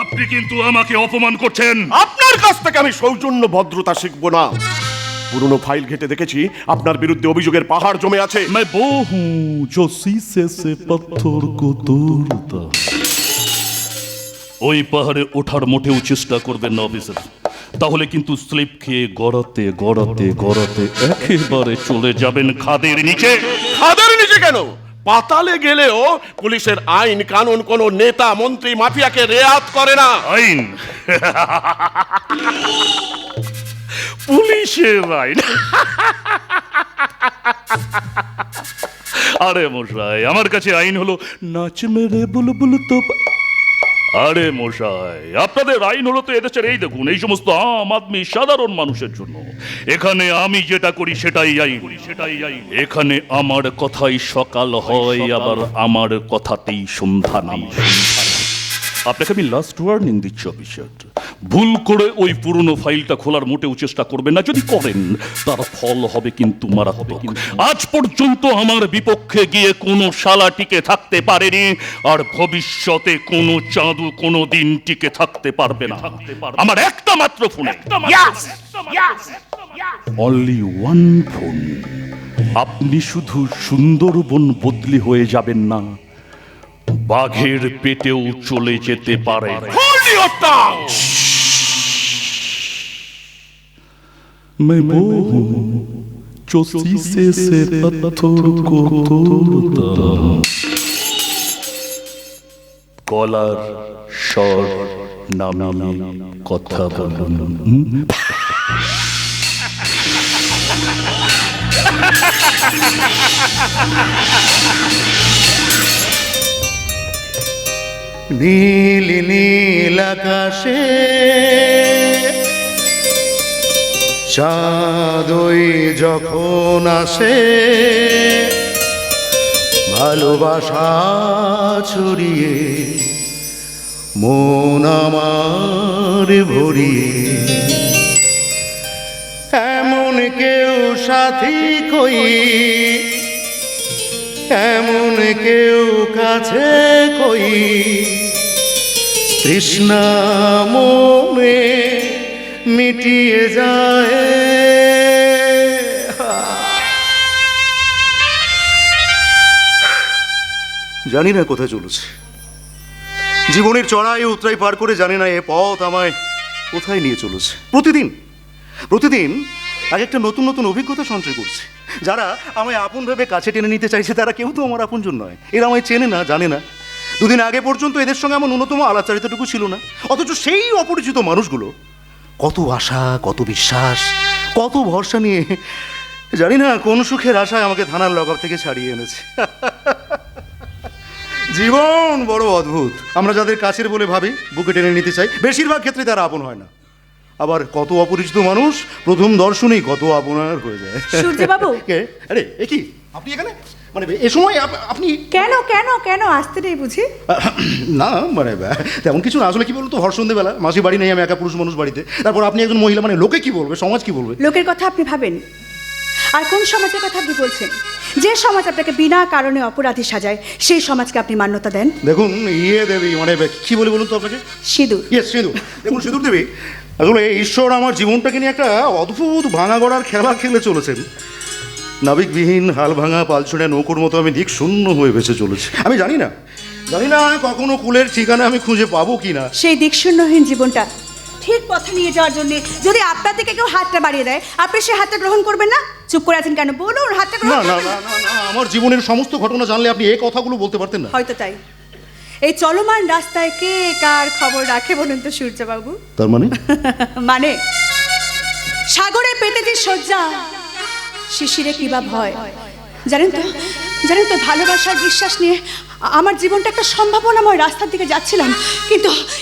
[SPEAKER 1] আপনি কিন্তু আমাকে অপমান করছেন।
[SPEAKER 7] আপনার কাছ থেকে আমি সৌজন্য ভদ্রতা শিখবো না। পুরনো ফাইল ঘেটে দেখেছি আপনার বিরুদ্ধে অভিযোগের পাহাড় জমে আছে।
[SPEAKER 1] मैं वो हूं जो शीशे से पत्थर को तोड़ता। ওই পাহাড়ে ওঠার মোটেও চেষ্টা করবেন না অফিসার, তাহলে কিন্তু স্লিপ খেয়ে গড়াতে গড়াতে গড়াতে একেবারে চলে যাবেন খাদের নিচে।
[SPEAKER 7] খাদের নিচে কেন? পাতালে গেলেও পুলিশের আইন কানুন কোন নেতা মন্ত্রী মাফিয়াকে রেয়াত করে না।
[SPEAKER 1] আইন? পুলিশের আইন? আরে মশাই, আমার কাছে আইন হলো নাচ মেরে বুলবুল তো। আরে মশাই, আপনাদের আইন হলো তো এদেশের এই দেখুন এই সমস্ত আম আদমি সাধারণ মানুষের জন্য। এখানে আমি যেটা করি সেটাই আইন, সেটাই আইন। এখানে আমার কথাই সকাল হয়, আবার আমার কথাতেই সন্ধ্যা নামে। আপনাকে আমি লাস্ট ওয়ার্নিং দিচ্ছি অফিসার, ভুল করে ওই পুরনো ফাইলটা খোলার মোটেও চেষ্টা করবেন না। যদি করেন তার ফল হবে কিন্তু মারাত্মক। আজ পর্যন্ত আমার বিপক্ষে গিয়ে কোনো শালা টিকে থাকতে পারেনি, আর ভবিষ্যতে কোনো চাঁদু কোনো দিন টিকে থাকতে পারবে না। আমার একটা মাত্র ফোনে, অনলি ওয়ান ফোন। আপনি শুধু সুন্দরবন বদলি হয়ে যাবেন না, বাঘের পেটেও চলে যেতে পারে। मैं वो हूं जो शीशे से पत्थर को तोड़ता। কলার স্বর নামে কথা বলুন।
[SPEAKER 5] নীল নীল আকাশে চাঁদই যখন আসে, ভালোবাসা ছড়িয়ে মন আমার ভরিয়ে, এমন কেউ সাথী কই, এমন কেউ কাছে কই, তৃষ্ণা মনে মিটিয়ে যায়। জানি না কোথায় চলেছে, জীবনের চড়াই উতরাই পার করে জানি না এ পথ আমায় কোথায় নিয়ে চলেছে। প্রতিদিন এক একটা নতুন নতুন অভিজ্ঞতা সঞ্চয় করছে। যারা আমায় আপন ভেবে কাছে টেনে নিতে চাইছে তারা কেউ তো আমার আপনজন নয়। এরা আমায় চেনে না, জানে না। দুদিন আগে পর্যন্ত এদের সঙ্গে আমার ন্যূনতম আলাপচারিতাটুকু ছিল না, অথচ সেই অপরিচিত মানুষগুলো কত আশা, কত বিশ্বাস, কত ভরসা নিয়ে জানি না কোন সুখের আশায় আমাকে থানার লকআপ থেকে ছাড়িয়ে এনেছে। জীবন বড় অদ্ভুত। আমরা যাদের কাছের বলে ভাবি, বুকে টেনে নিতে চাই, বেশিরভাগ ক্ষেত্রে তারা আপন হয় না। আবার কত অপরিচিত মানুষ প্রথম দর্শনেই কত আপনার হয়ে যায়।
[SPEAKER 9] সূর্যবাবু।
[SPEAKER 5] কে? আরে এ কি আপনি এখানে? মানে এ সময় আপনি
[SPEAKER 9] কেন কেন কেন আসতে নেই বুঝি?
[SPEAKER 5] না মানে তেমন কিছু না। আসলে কি বলতো, হরসন্ধেবেলা মাসি বাড়ি নেই, আমি একা পুরুষ মানুষ বাড়িতে। তারপর আপনি একজন মহিলা, মানে লোকে কি বলবে, সমাজ কি বলবে?
[SPEAKER 9] লোকের কথা আপনি ভাবেন? আর কোন সমাজের কথা আপনি বলছেন? যে সমাজ আপনাকে বিনা কারণে অপরাধী সাজায়, সেই সমাজকে আপনি মান্যতা দেন?
[SPEAKER 5] দেখুন দেবী, মানে কি বলে বলুন তো আপনাকে?
[SPEAKER 9] সিঁদুর।
[SPEAKER 5] সিঁদুর। দেখুন সিঁদুর দেবী, আসলে ঈশ্বর আমার জীবনটাকে নিয়ে একটা অদ্ভুত ভাঙা গড়ার খেলা খেলে চলেছেন। নাবিকবিহীন হাল ভাঙা পালছড়ে নৌকোর মতো আমি দিক শূন্য হয়ে বেঁচে চলেছি। আমি জানি না কখনো কুলের ঠিকানা আমি খুঁজে পাবো কিনা।
[SPEAKER 9] সেই দিকশূন্যহীন জীবনটা ঠিক পথে নিয়ে যাওয়ার জন্য যদি আপনার দিকে কেউ হাতটা বাড়িয়ে দেয়, আপনি সেই হাতটা গ্রহণ করবেন না? চুপ করে আছেন কেন? বলুন, হাতটা গ্রহণ
[SPEAKER 5] না না
[SPEAKER 9] করবেন?
[SPEAKER 5] না না না, আমার জীবনের সমস্ত ঘটনা জানলে আপনি এই কথাগুলো বলতে পারতেন না।
[SPEAKER 9] হয়তো তাই। এই চলমান রাস্তায় কে কার খবর রাখে বলুন তো সূর্যবাবু?
[SPEAKER 5] তার মানে
[SPEAKER 9] মানে সাগরে পেতে যে শয্যা, শিশিরে কিবা ভয়। জানেন তো ভালোবাসার বিশ্বাস নিয়ে আমার জীবনটা একটা সম্ভাবনাময় রাস্তার দিকে যাচ্ছিলাম,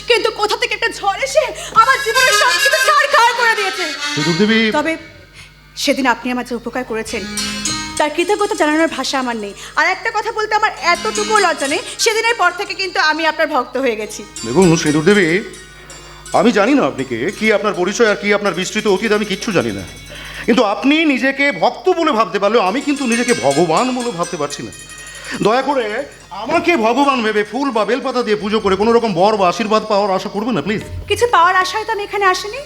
[SPEAKER 9] কিন্তু কোথা থেকে একটা ঝড় এসে আমার জীবনের সব কিছু ছাড়খাড় করে দিয়েছে। তবে সেদিন আপনি আমার যে উপকার করেছেন তার কৃতজ্ঞতা জানানোর ভাষা আমার নেই। আর একটা কথা বলতে আমার এতটুকু লজ্জা নেই, সেদিনের পর থেকে কিন্তু আমি আপনার ভক্ত হয়ে গেছি।
[SPEAKER 5] দেখুন সিঁদুর দেবী, আমি জানি না আপনি কি আপনার পরিচয় আর কি আপনার বিস্তৃত অতীত আমি কিচ্ছু জানি না। কিন্তু আপনি নিজেকে ভক্ত বলে ভাবতে পারলেও আমি কিন্তু নিজেকে ভগবান বলে ভাবতে পারছি না। দয়া করে আমাকে ভগবান ভেবে ফুল বা বেলপাতা দিয়ে পুজো করে কোনো রকম বর বা আশীর্বাদ পাওয়ার আশা করবেন না প্লিজ।
[SPEAKER 9] কিছু পাওয়ার আশায় তো আমি এখানে আসিনি,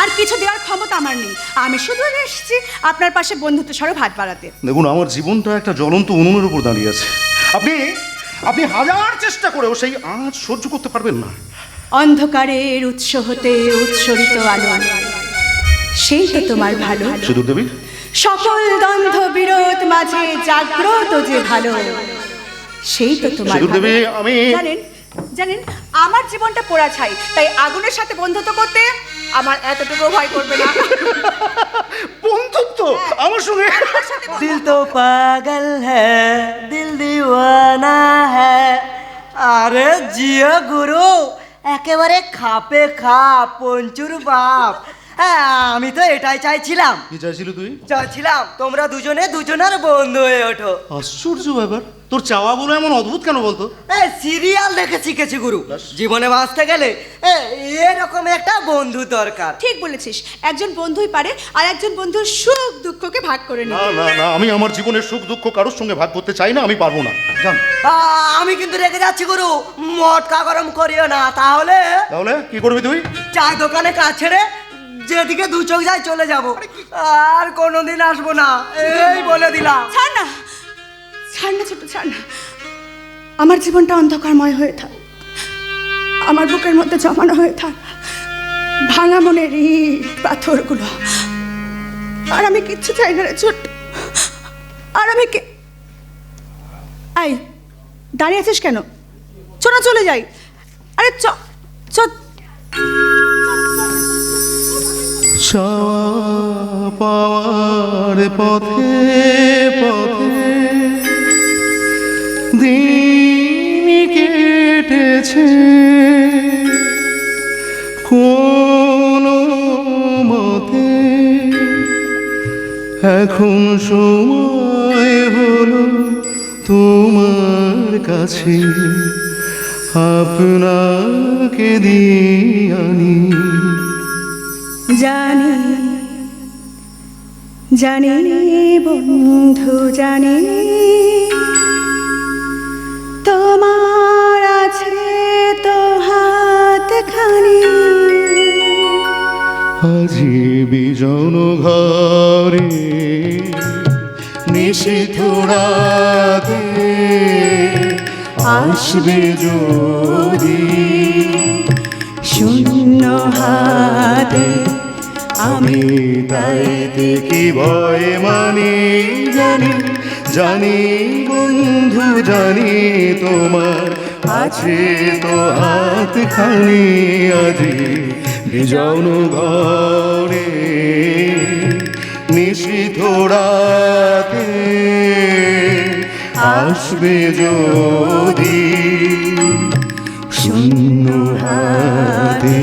[SPEAKER 9] আর কিছু দেওয়ার ক্ষমতা আমার নেই। আমি শুধু এসেছি আপনার পাশে বন্ধুত্ব স্বরূপ হাত বাড়াতে।
[SPEAKER 5] দেখুন আমার জীবনটা একটা জ্বলন্ত উনুনের উপর দাঁড়িয়ে আছে। আপনি হাজার চেষ্টা করেও সেই আঁচ সহ্য করতে পারবেন না।
[SPEAKER 9] অন্ধকারের উৎস হতে উৎসরিত আলো, সেই তো তোমার ভালো।
[SPEAKER 5] সিঁদুর দেবী,
[SPEAKER 9] সকল দ্বন্দ্ব বিরোধ মাঝে জাগ্রত যে ভালো, সেই তো তোমার
[SPEAKER 5] সিঁদুর দেবী, আমি
[SPEAKER 9] জানেন আমার জীবনটা পোড়া ছাই, তাই আগুনের সাথে বন্ধুত্ব করতে আমার এতটুকু ভয় করবে না।
[SPEAKER 5] বন্ধুত্ব আমার সঙ্গে?
[SPEAKER 11] দিল তো পাগল হ্যায়, দিল দিওয়ানা হ্যায়। আরে জিও গুরু, একেবারে খাপে খাপ, পঞ্চুর বাপ। হ্যাঁ, আমি তো এটাই চাইছিলাম।
[SPEAKER 5] কি চাইছিলি তুই?
[SPEAKER 11] চাইছিলাম তোমরা দুজনের বন্ধু হয়ে ওঠো।
[SPEAKER 5] আশ্চর্য ব্যাপার, তোর চাওয়াগুলো এমন অদ্ভুত কেন বলতো?
[SPEAKER 11] সিরিয়াল দেখে শিখেছি গুরু, জীবনে বাঁচতে গেলে এরকম একটা বন্ধু দরকার।
[SPEAKER 9] ঠিক বলেছিস, একজন বন্ধুই পারে আর একজন বন্ধুর সুখ দুঃখকে ভাগ করে নিতে।
[SPEAKER 5] না, আমি আমার জীবনের সুখ দুঃখ কারোর সঙ্গে ভাগ করতে চাই না, আমি পারবো না। জান,
[SPEAKER 11] আমি কিন্তু রেগে যাচ্ছি গুরু, মটকা গরম করিও না। তাহলে
[SPEAKER 5] কি করবি তুই?
[SPEAKER 11] চায় দোকানে কাজ ছেড়ে যেদিকে দু চোখ যায় চলে যাব, আর কোনোদিন আসবো না, এই বলে দিলাম।
[SPEAKER 9] ছাড় না ছোট, ছাড় না। আমার জীবনটা অন্ধকারময় হয়ে থাক, আমার বুকের মধ্যে জমানো হয়ে থাক ভাঙা মনের ইট পাথরগুলো। আর আমি কিচ্ছু চাই না রে ছোট। আর আমি দাঁড়িয়ে আছিস কেন? চলে যাই। আরে চ
[SPEAKER 5] পাওয়ার পথে পথে দিন কেটেছে, কোন মতে এখন সময় হলো তোমার কাছে আপনাকে দিয়ে আনি।
[SPEAKER 9] জানি বন্ধু, জানি তোমার আছে তো হাতখানি।
[SPEAKER 5] আজি বিজন ঘরে নিশিথ রাতে
[SPEAKER 12] আসবে যদি শূন্য হাতে আমি তাই দেখি ভয় মানি জানি জানি বন্ধু জানি তোমার আছে তো হাতখানি আজি বিজন ঘরে নিশীথ রাতে আসবে যদি শূন্য হাতে